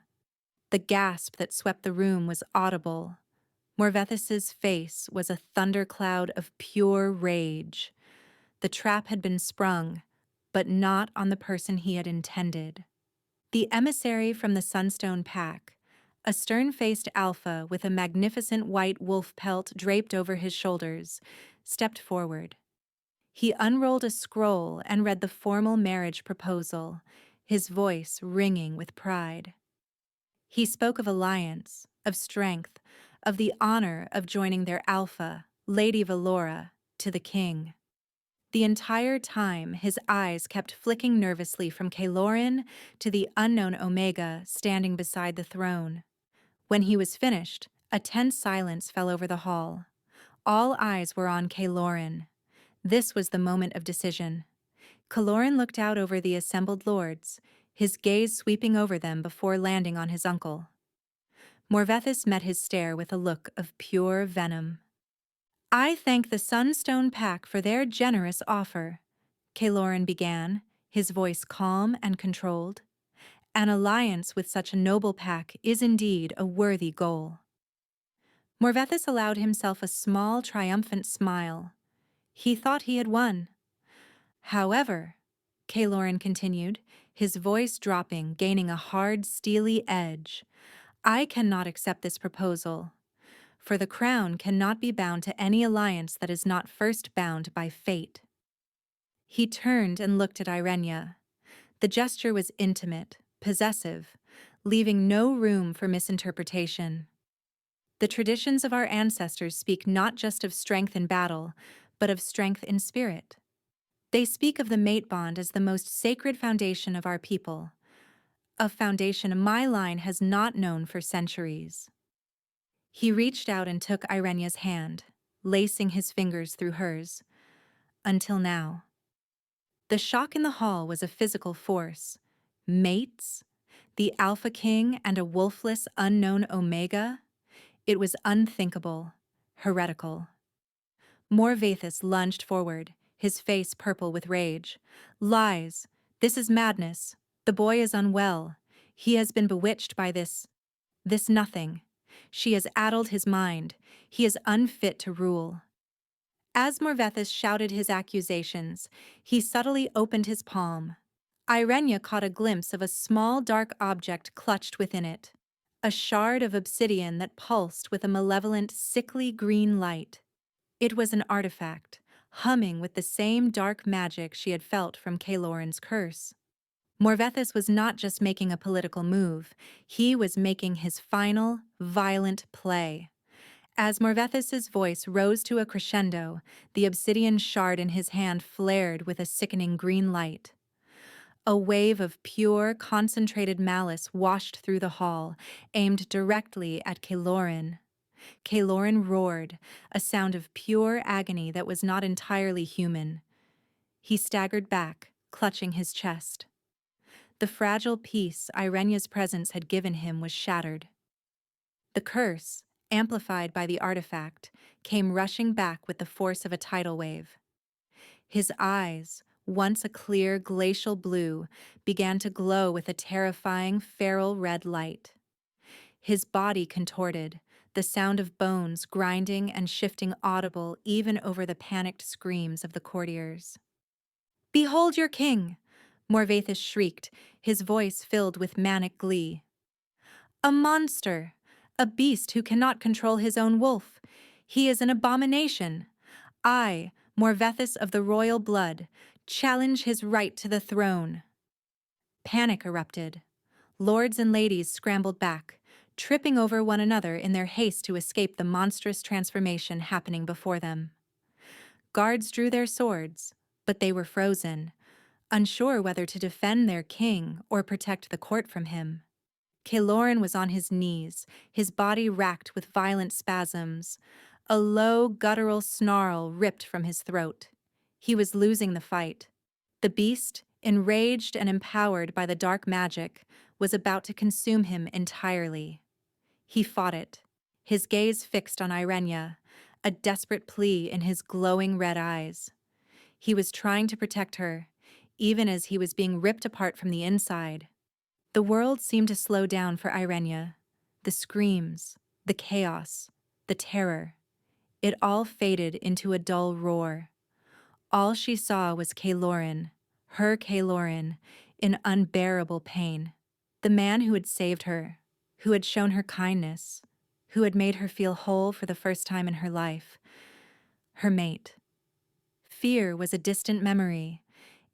The gasp that swept the room was audible. Morvethys's face was a thundercloud of pure rage. The trap had been sprung, but not on the person he had intended. The emissary from the Sunstone Pack, a stern-faced alpha with a magnificent white wolf pelt draped over his shoulders, stepped forward. He unrolled a scroll and read the formal marriage proposal, his voice ringing with pride. He spoke of alliance, of strength, of the honor of joining their alpha, Lady Valora, to the king. The entire time, his eyes kept flicking nervously from Kaloran to the unknown Omega standing beside the throne. When he was finished, a tense silence fell over the hall. All eyes were on Kaloran. This was the moment of decision. Kaloran looked out over the assembled lords, his gaze sweeping over them before landing on his uncle. Morvethys met his stare with a look of pure venom. "I thank the Sunstone Pack for their generous offer," Kaloran began, his voice calm and controlled. "An alliance with such a noble pack is indeed a worthy goal." Morvethys allowed himself a small, triumphant smile. He thought he had won. "However," Kaloran continued, his voice dropping, gaining a hard, steely edge, "I cannot accept this proposal. For the crown cannot be bound to any alliance that is not first bound by fate." He turned and looked at Irenea. The gesture was intimate, possessive, leaving no room for misinterpretation. The traditions of our ancestors speak not just of strength in battle, but of strength in spirit. They speak of the mate bond as the most sacred foundation of our people, a foundation my line has not known for centuries. He reached out and took Irenea's hand, lacing his fingers through hers. Until now. The shock in the hall was a physical force. Mates? The Alpha King and a wolfless, unknown Omega? It was unthinkable, heretical. Morvethys lunged forward, his face purple with rage. "Lies! This is madness. The boy is unwell. He has been bewitched by this nothing. She has addled his mind. He is unfit to rule." As Morvethys shouted his accusations, he subtly opened his palm. Irenea caught a glimpse of a small dark object clutched within it, a shard of obsidian that pulsed with a malevolent, sickly green light. It was an artifact, humming with the same dark magic she had felt from Kaloran's curse. Morvethys was not just making a political move, he was making his final, violent play. As Morvethys's voice rose to a crescendo, the obsidian shard in his hand flared with a sickening green light. A wave of pure, concentrated malice washed through the hall, aimed directly at Kaloran. Kaloran roared, a sound of pure agony that was not entirely human. He staggered back, clutching his chest. The fragile peace Irenea's presence had given him was shattered. The curse, amplified by the artifact, came rushing back with the force of a tidal wave. His eyes, once a clear glacial blue, began to glow with a terrifying feral red light. His body contorted, the sound of bones grinding and shifting audible even over the panicked screams of the courtiers. "Behold your king!" Morvethys shrieked, his voice filled with manic glee. "A monster! A beast who cannot control his own wolf. He is an abomination. I, Morvethys of the royal blood, challenge his right to the throne." Panic erupted. Lords and ladies scrambled back, tripping over one another in their haste to escape the monstrous transformation happening before them. Guards drew their swords, but they were frozen, unsure whether to defend their king or protect the court from him. Kaloran was on his knees, his body racked with violent spasms. A low, guttural snarl ripped from his throat. He was losing the fight. The beast, enraged and empowered by the dark magic, was about to consume him entirely. He fought it, his gaze fixed on Irenea, a desperate plea in his glowing red eyes. He was trying to protect her, even as he was being ripped apart from the inside. The world seemed to slow down for Irenea. The screams, the chaos, the terror. It all faded into a dull roar. All she saw was Kaloran, her Kaloran, in unbearable pain. The man who had saved her, who had shown her kindness, who had made her feel whole for the first time in her life. Her mate. Fear was a distant memory.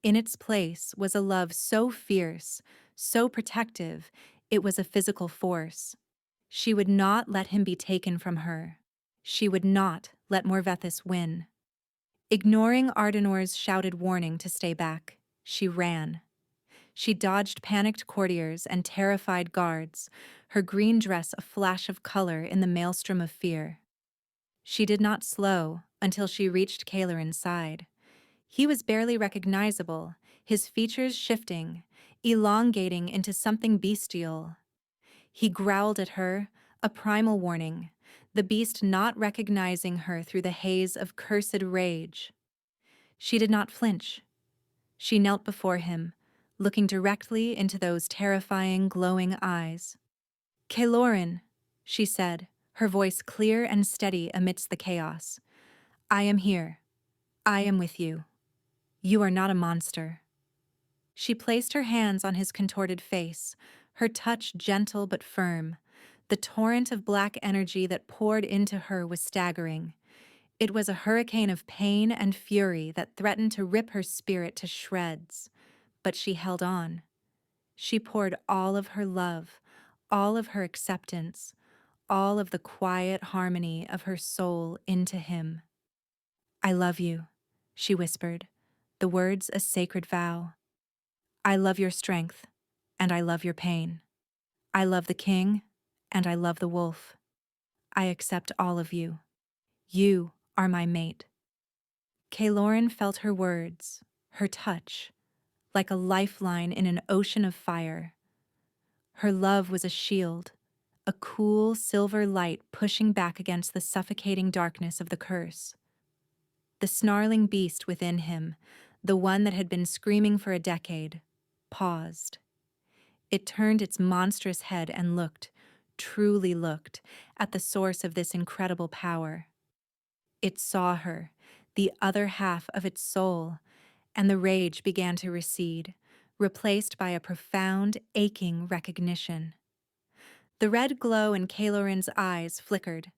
In its place was a love so fierce, so protective, it was a physical force. She would not let him be taken from her. She would not let Morvethys win. Ignoring Ardenor's shouted warning to stay back, she ran. She dodged panicked courtiers and terrified guards, her green dress a flash of color in the maelstrom of fear. She did not slow until she reached Cailorin's side. He was barely recognizable, his features shifting, elongating into something bestial. He growled at her, a primal warning, the beast not recognizing her through the haze of cursed rage. She did not flinch. She knelt before him, looking directly into those terrifying, glowing eyes. "Cailorin," she said, her voice clear and steady amidst the chaos. "I am here. I am with you. You are not a monster." She placed her hands on his contorted face, her touch gentle but firm. The torrent of black energy that poured into her was staggering. It was a hurricane of pain and fury that threatened to rip her spirit to shreds. But she held on. She poured all of her love, all of her acceptance, all of the quiet harmony of her soul into him. "I love you," she whispered, the words a sacred vow. "I love your strength, and I love your pain. I love the king, and I love the wolf. I accept all of you. You are my mate." Cailorin felt her words, her touch, like a lifeline in an ocean of fire. Her love was a shield, a cool silver light pushing back against the suffocating darkness of the curse. The snarling beast within him, the one that had been screaming for a decade, paused. It turned its monstrous head and looked, truly looked, at the source of this incredible power. It saw her, the other half of its soul, and the rage began to recede, replaced by a profound, aching recognition. The red glow in Cailorin's eyes flickered,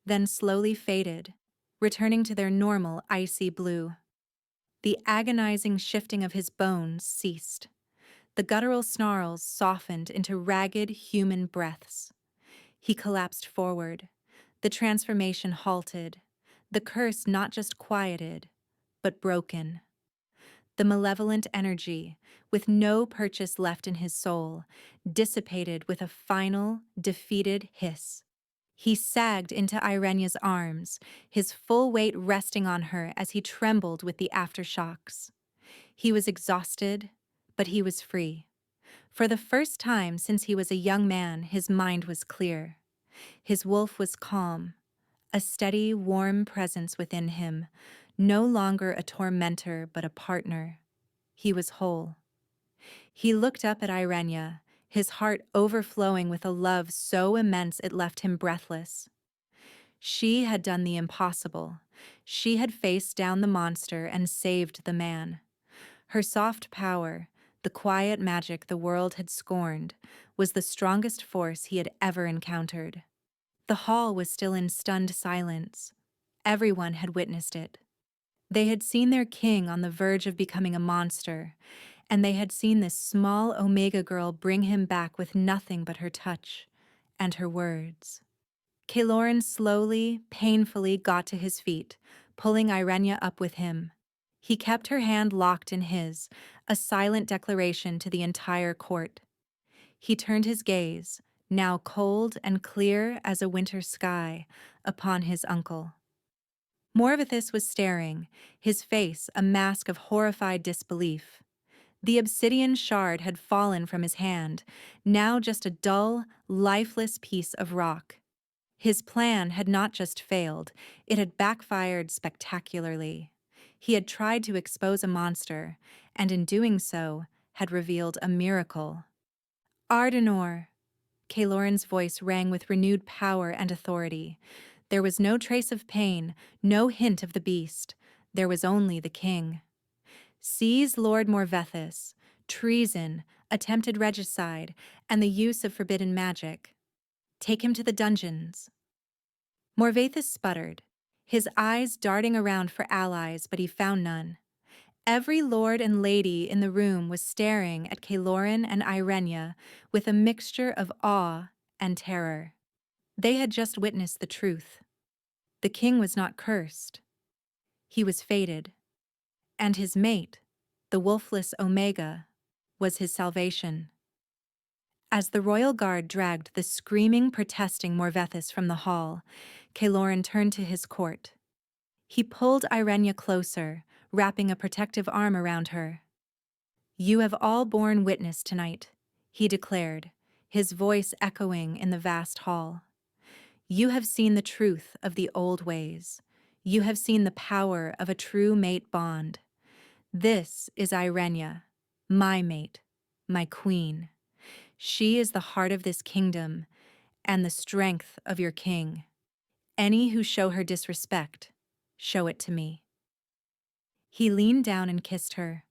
then slowly faded, returning to their normal icy blue. The agonizing shifting of his bones ceased. The guttural snarls softened into ragged human breaths. He collapsed forward. The transformation halted. The curse not just quieted, but broken. The malevolent energy, with no purchase left in his soul, dissipated with a final, defeated hiss. He sagged into Irenea's arms, his full weight resting on her as he trembled with the aftershocks. He was exhausted, but he was free. For the first time since he was a young man, his mind was clear. His wolf was calm, a steady, warm presence within him, no longer a tormentor but a partner. He was whole. He looked up at Irenea, his heart overflowing with a love so immense it left him breathless. She had done the impossible. She had faced down the monster and saved the man. Her soft power, the quiet magic the world had scorned, was the strongest force he had ever encountered. The hall was still in stunned silence. Everyone had witnessed it. They had seen their king on the verge of becoming a monster, and they had seen this small Omega girl bring him back with nothing but her touch and her words. Cailorin slowly, painfully got to his feet, pulling Irenea up with him. He kept her hand locked in his, a silent declaration to the entire court. He turned his gaze, now cold and clear as a winter sky, upon his uncle. Morvithus was staring, his face a mask of horrified disbelief. The obsidian shard had fallen from his hand, now just a dull, lifeless piece of rock. His plan had not just failed, it had backfired spectacularly. He had tried to expose a monster, and in doing so, had revealed a miracle. "Ardenor!" Cailorin's voice rang with renewed power and authority. There was no trace of pain, no hint of the beast. There was only the king. "Seize Lord Morvethus, treason, attempted regicide, and the use of forbidden magic. Take him to the dungeons." Morvethus sputtered, his eyes darting around for allies, but he found none. Every lord and lady in the room was staring at Cailorin and Irenea with a mixture of awe and terror. They had just witnessed the truth. The king was not cursed. He was fated, and his mate, the wolfless Omega, was his salvation. As the royal guard dragged the screaming, protesting Morvethys from the hall, Caloran turned to his court. He pulled Irenea closer, wrapping a protective arm around her. "You have all borne witness tonight," he declared, his voice echoing in the vast hall. "You have seen the truth of the old ways. You have seen the power of a true mate bond. This is Irenea, my mate, my queen. She is the heart of this kingdom and the strength of your king. Any who show her disrespect, show it to me." He leaned down and kissed her,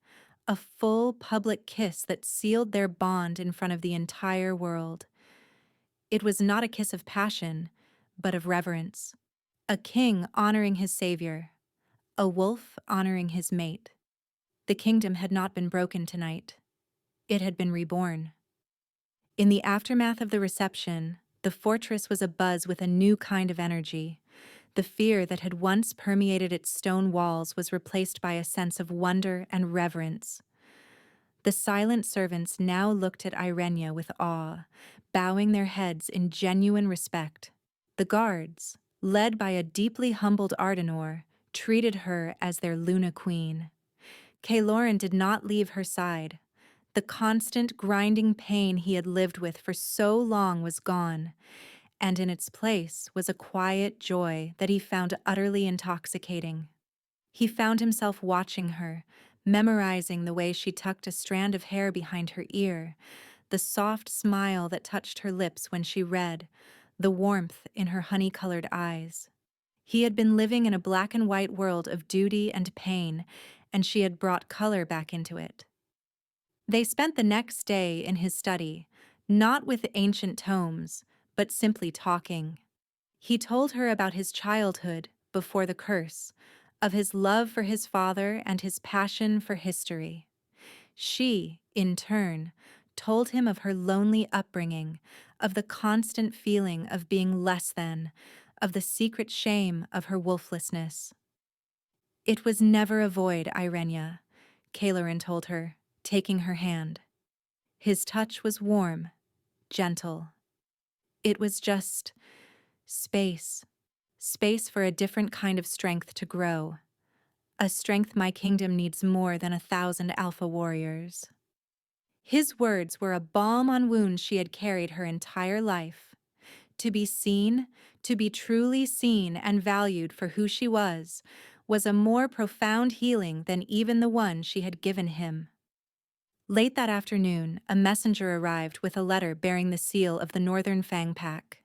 a full public kiss that sealed their bond in front of the entire world. It was not a kiss of passion, but of reverence. A king honoring his savior, a wolf honoring his mate. The kingdom had not been broken tonight. It had been reborn. In the aftermath of the reception, the fortress was abuzz with a new kind of energy. The fear that had once permeated its stone walls was replaced by a sense of wonder and reverence. The silent servants now looked at Irenea with awe, bowing their heads in genuine respect. The guards, led by a deeply humbled Ardenor, treated her as their Luna Queen. Caloran did not leave her side. The constant grinding pain he had lived with for so long was gone, and in its place was a quiet joy that he found utterly intoxicating. He found himself watching her, memorizing the way she tucked a strand of hair behind her ear, the soft smile that touched her lips when she read, the warmth in her honey-colored eyes. He had been living in a black and white world of duty and pain, and she had brought color back into it. They spent the next day in his study, not with ancient tomes, but simply talking. He told her about his childhood before the curse, of his love for his father and his passion for history. She, in turn, told him of her lonely upbringing, of the constant feeling of being less than, of the secret shame of her wolflessness. "It was never a void, Irenea," Caloran told her, taking her hand. His touch was warm, gentle. "It was just space. Space for a different kind of strength to grow. A strength my kingdom needs more than 1,000 alpha warriors." His words were a balm on wounds she had carried her entire life. To be seen, to be truly seen and valued for who she was a more profound healing than even the one she had given him. Late that afternoon, a messenger arrived with a letter bearing the seal of the Northern Fang Pack.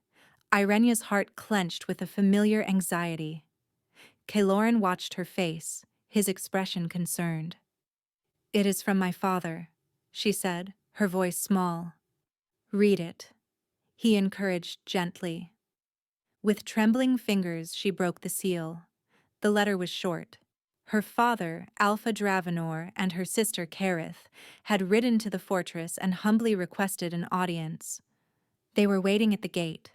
Irenea's heart clenched with a familiar anxiety. Caloran watched her face, his expression concerned. "It is from my father," she said, her voice small. "Read it," he encouraged gently. With trembling fingers, she broke the seal. The letter was short. Her father, Alpha Dravenor, and her sister Carith had ridden to the fortress and humbly requested an audience. They were waiting at the gate.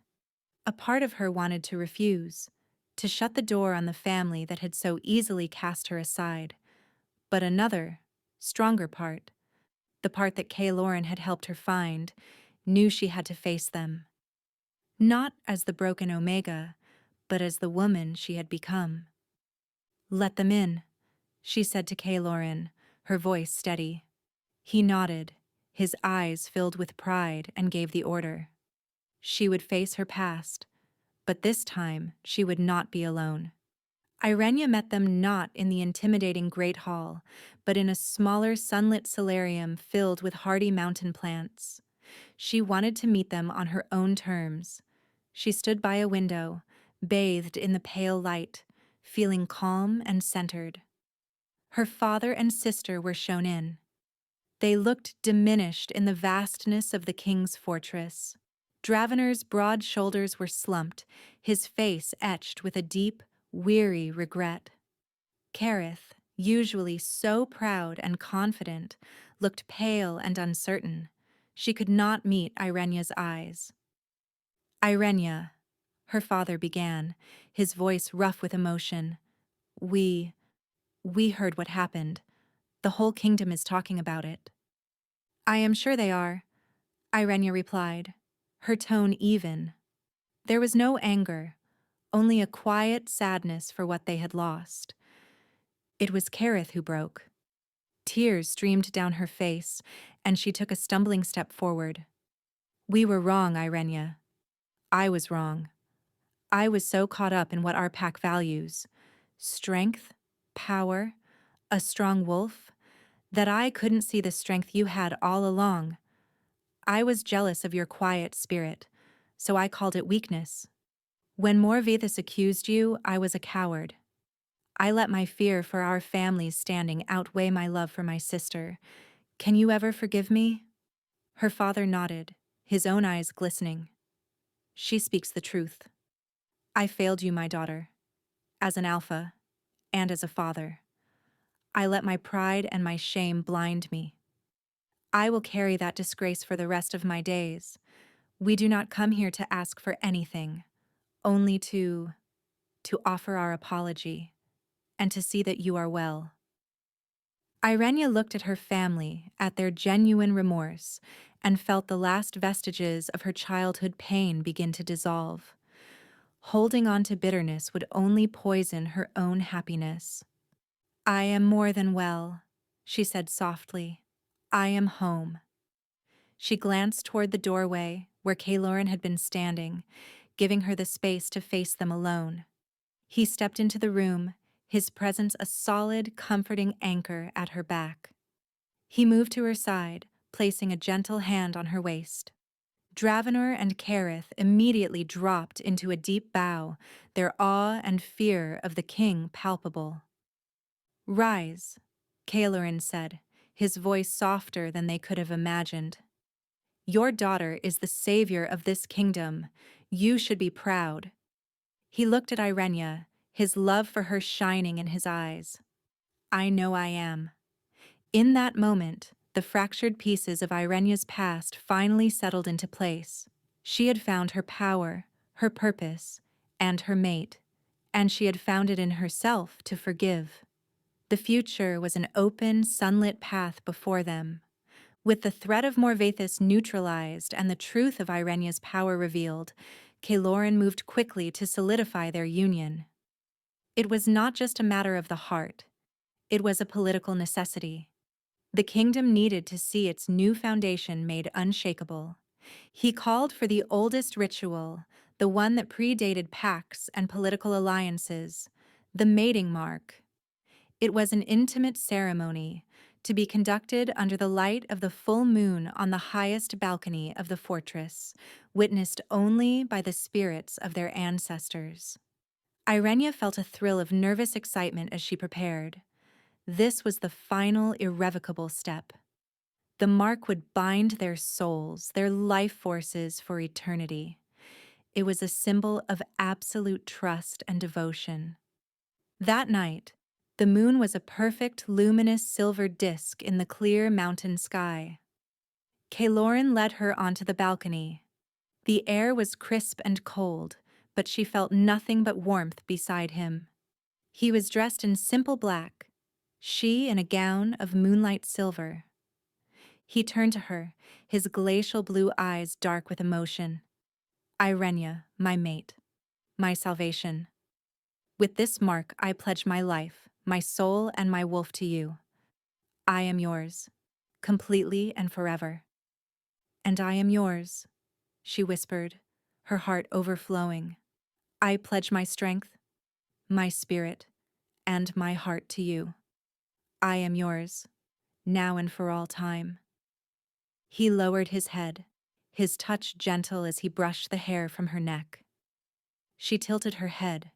A part of her wanted to refuse, to shut the door on the family that had so easily cast her aside. But another, stronger part, the part that Caloran had helped her find, knew she had to face them. Not as the broken Omega, but as the woman she had become. "Let them in," she said to Caloran, her voice steady. He nodded, his eyes filled with pride, and gave the order. She would face her past, but this time she would not be alone. Irenea met them not in the intimidating Great Hall, but in a smaller sunlit solarium filled with hardy mountain plants. She wanted to meet them on her own terms. She stood by a window, bathed in the pale light, feeling calm and centered. Her father and sister were shown in. They looked diminished in the vastness of the king's fortress. Dravenor's broad shoulders were slumped, his face etched with a deep, weary regret. Carith, usually so proud and confident, looked pale and uncertain. She could not meet Irenea's eyes. "Irenea," her father began, his voice rough with emotion, "we We heard what happened. The whole kingdom is talking about it. I am sure they are, Irenea replied, her tone even. There was no anger, only a quiet sadness for what they had lost. It was Kareth who broke. Tears streamed down her face, and she took a stumbling step forward. We were wrong, Irenea. I was wrong. I was so caught up in what our pack values, strength, power, a strong wolf, that I couldn't see the strength you had all along. I was jealous of your quiet spirit, so I called it weakness. When Morvethus accused you, I was a coward. I let my fear for our family's standing outweigh my love for my sister. Can you ever forgive me? Her father nodded, his own eyes glistening. She speaks the truth. I failed you, my daughter, as an alpha and as a father. I let my pride and my shame blind me. I will carry that disgrace for the rest of my days. We do not come here to ask for anything, only to offer our apology and to see that you are well. Irenea looked at her family, at their genuine remorse, and felt the last vestiges of her childhood pain begin to dissolve. Holding on to bitterness would only poison her own happiness. I am more than well, she said softly. I am home. She glanced toward the doorway where Caelorin had been standing, giving her the space to face them alone. He stepped into the room, his presence a solid, comforting anchor at her back. He moved to her side, placing a gentle hand on her waist. Dravenor and Kareth immediately dropped into a deep bow, their awe and fear of the king palpable. Rise, Caelorin said, his voice softer than they could have imagined. Your daughter is the savior of this kingdom. You should be proud. He looked at Irenea, his love for her shining in his eyes. I know I am. In that moment, the fractured pieces of Irenea's past finally settled into place. She had found her power, her purpose, and her mate, and she had found it in herself to forgive. The future was an open, sunlit path before them. With the threat of Morvethus neutralized and the truth of Irenea's power revealed, Caelorin moved quickly to solidify their union. It was not just a matter of the heart. It was a political necessity. The kingdom needed to see its new foundation made unshakable. He called for the oldest ritual, the one that predated pacts and political alliances, the mating mark. It was an intimate ceremony, to be conducted under the light of the full moon on the highest balcony of the fortress, witnessed only by the spirits of their ancestors. Irenea felt a thrill of nervous excitement as she prepared. This was the final irrevocable step. The mark would bind their souls, their life forces for eternity. It was a symbol of absolute trust and devotion. That night, the moon was a perfect, luminous silver disk in the clear mountain sky. Caelorin led her onto the balcony. The air was crisp and cold, but she felt nothing but warmth beside him. He was dressed in simple black, she in a gown of moonlight silver. He turned to her, his glacial blue eyes dark with emotion. Irenea, my mate, my salvation. With this mark, I pledge my life, my soul, and my wolf to you. I am yours, completely and forever. And I am yours, she whispered, her heart overflowing. I pledge my strength, my spirit, and my heart to you. I am yours, now and for all time. He lowered his head, his touch gentle as he brushed the hair from her neck. She tilted her head,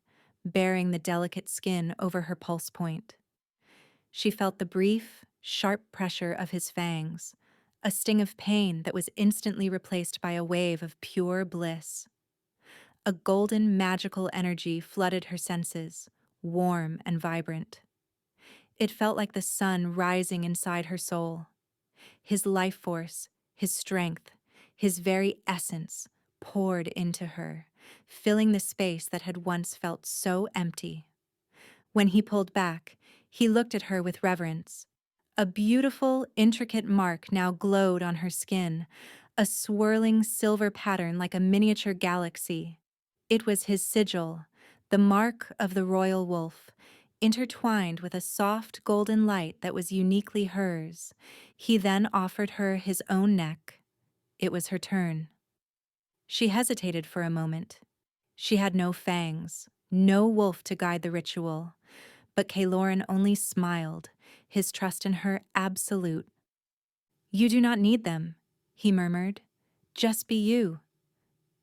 baring the delicate skin over her pulse point. She felt the brief, sharp pressure of his fangs, a sting of pain that was instantly replaced by a wave of pure bliss. A golden, magical energy flooded her senses, warm and vibrant. It felt like the sun rising inside her soul. His life force, his strength, his very essence poured into her, filling the space that had once felt so empty. When he pulled back, He looked at her with reverence. A beautiful, intricate mark now glowed on her skin, a swirling silver pattern like a miniature galaxy. It was his sigil, the mark of the royal wolf, intertwined with a soft golden light that was uniquely hers. He then offered her his own neck. It was her turn. She hesitated for a moment. She had no fangs, no wolf to guide the ritual, but Kaloran only smiled, his trust in her absolute. "You do not need them," he murmured. "Just be you."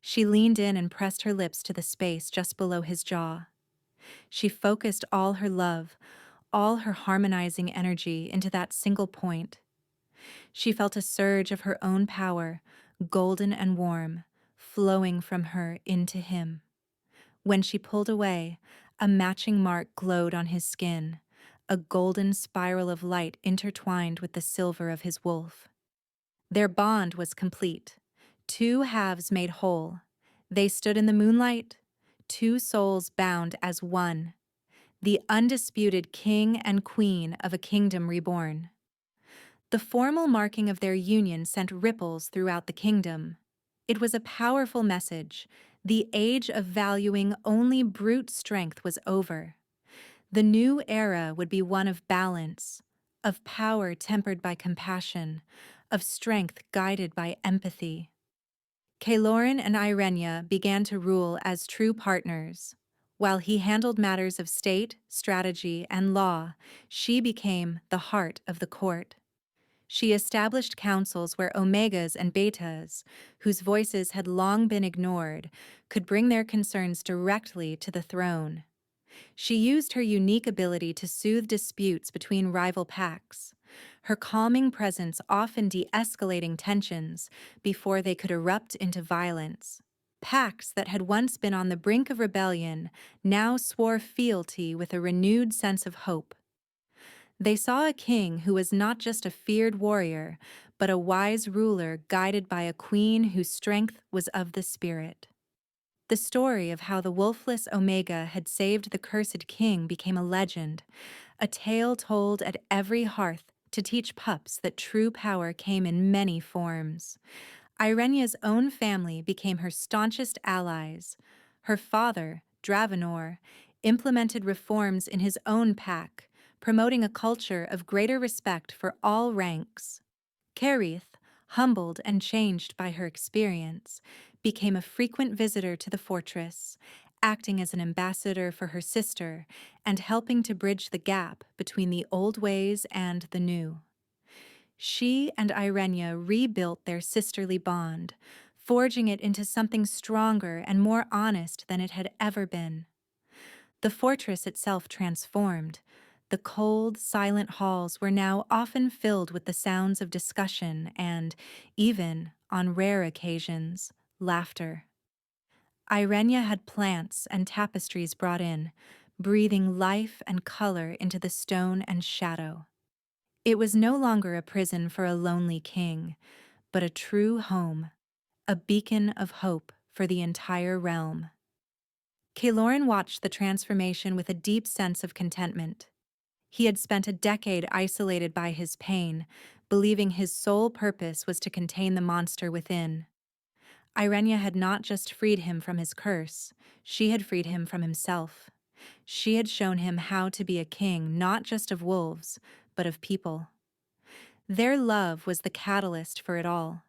She leaned in and pressed her lips to the space just below his jaw. She focused all her love, all her harmonizing energy into that single point. She felt a surge of her own power, golden and warm, flowing from her into him. When she pulled away, a matching mark glowed on his skin, a golden spiral of light intertwined with the silver of his wolf. Their bond was complete, two halves made whole. They stood in the moonlight, two souls bound as one, the undisputed king and queen of a kingdom reborn. The formal marking of their union sent ripples throughout the kingdom. It was a powerful message. The age of valuing only brute strength was over. The new era would be one of balance, of power tempered by compassion, of strength guided by empathy. Kaloran and Irenea began to rule as true partners. While he handled matters of state, strategy, and law, she became the heart of the court. She established councils where omegas and betas, whose voices had long been ignored, could bring their concerns directly to the throne. She used her unique ability to soothe disputes between rival packs, her calming presence often de-escalating tensions before they could erupt into violence. Packs that had once been on the brink of rebellion now swore fealty with a renewed sense of hope. They saw a king who was not just a feared warrior, but a wise ruler guided by a queen whose strength was of the spirit. The story of how the wolfless Omega had saved the cursed king became a legend, a tale told at every hearth to teach pups that true power came in many forms. Irenea's own family became her staunchest allies. Her father, Dravenor, implemented reforms in his own pack, promoting a culture of greater respect for all ranks. Kerith, humbled and changed by her experience, became a frequent visitor to the fortress, acting as an ambassador for her sister and helping to bridge the gap between the old ways and the new. She and Irenea rebuilt their sisterly bond, forging it into something stronger and more honest than it had ever been. The fortress itself transformed. The cold, silent halls were now often filled with the sounds of discussion and, even, on rare occasions, laughter. Irenea had plants and tapestries brought in, breathing life and color into the stone and shadow. It was no longer a prison for a lonely king, but a true home, a beacon of hope for the entire realm. Kaloran watched the transformation with a deep sense of contentment. He had spent a decade isolated by his pain, believing his sole purpose was to contain the monster within. Irenea had not just freed him from his curse, she had freed him from himself. She had shown him how to be a king not just of wolves, but of people. Their love was the catalyst for it all.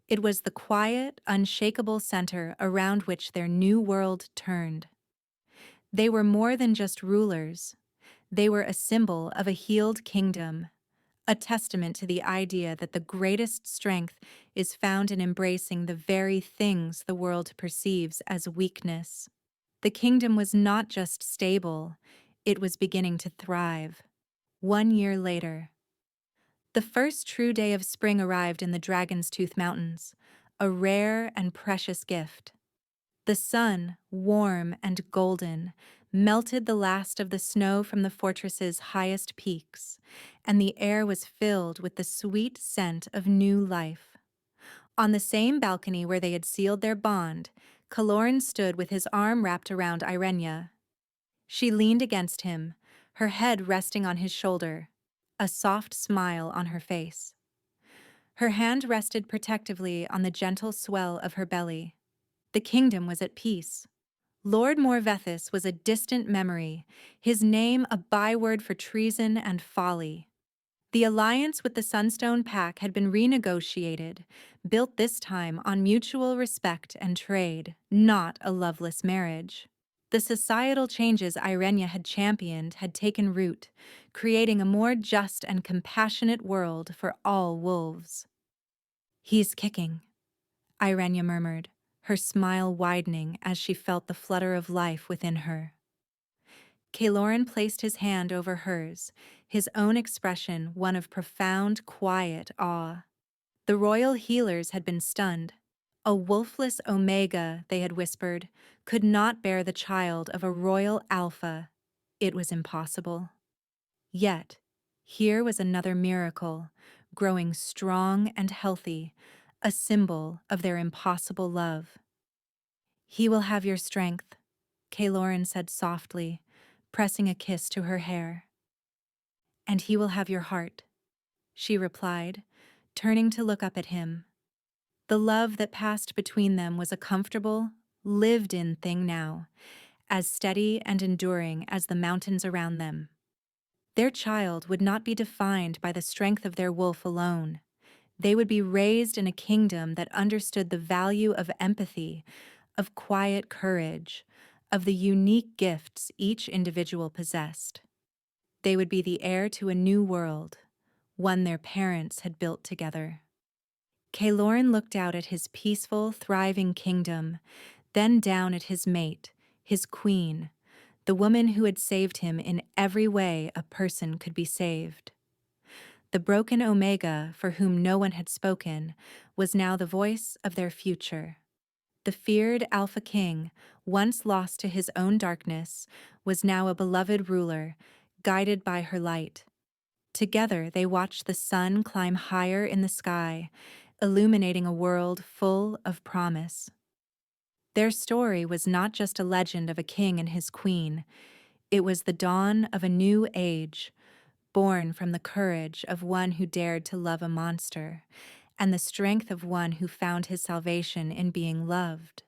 It was the quiet, unshakable center around which their new world turned. They were more than just rulers. They were a symbol of a healed kingdom, a testament to the idea that the greatest strength is found in embracing the very things the world perceives as weakness. The kingdom was not just stable, it was beginning to thrive. 1 year later, the first true day of spring arrived in the Dragon's Tooth Mountains, a rare and precious gift. The sun, warm and golden, melted the last of the snow from the fortress's highest peaks, and the air was filled with the sweet scent of new life. On the same balcony where they had sealed their bond, Kaloran stood with his arm wrapped around Irenea. She leaned against him, her head resting on his shoulder, a soft smile on her face. Her hand rested protectively on the gentle swell of her belly. The kingdom was at peace. Lord Morvethys was a distant memory, his name a byword for treason and folly. The alliance with the Sunstone Pack had been renegotiated, built this time on mutual respect and trade, not a loveless marriage. The societal changes Irenea had championed had taken root, creating a more just and compassionate world for all wolves. "He's kicking," Irenea murmured, her smile widening as she felt the flutter of life within her. Caloran placed his hand over hers, his own expression one of profound, quiet awe. The royal healers had been stunned. A wolfless Omega, they had whispered, could not bear the child of a royal Alpha. It was impossible. Yet, here was another miracle, growing strong and healthy, a symbol of their impossible love. "He will have your strength," Caloran said softly, pressing a kiss to her hair. "And he will have your heart," she replied, turning to look up at him. The love that passed between them was a comfortable, lived-in thing now, as steady and enduring as the mountains around them. Their child would not be defined by the strength of their wolf alone. They would be raised in a kingdom that understood the value of empathy, of quiet courage, of the unique gifts each individual possessed. They would be the heir to a new world, one their parents had built together. Caloran looked out at his peaceful, thriving kingdom, then down at his mate, his queen, the woman who had saved him in every way a person could be saved. The broken Omega, for whom no one had spoken, was now the voice of their future. The feared Alpha King, once lost to his own darkness, was now a beloved ruler, guided by her light. Together they watched the sun climb higher in the sky, illuminating a world full of promise. Their story was not just a legend of a king and his queen. It was the dawn of a new age, born from the courage of one who dared to love a monster, and the strength of one who found his salvation in being loved.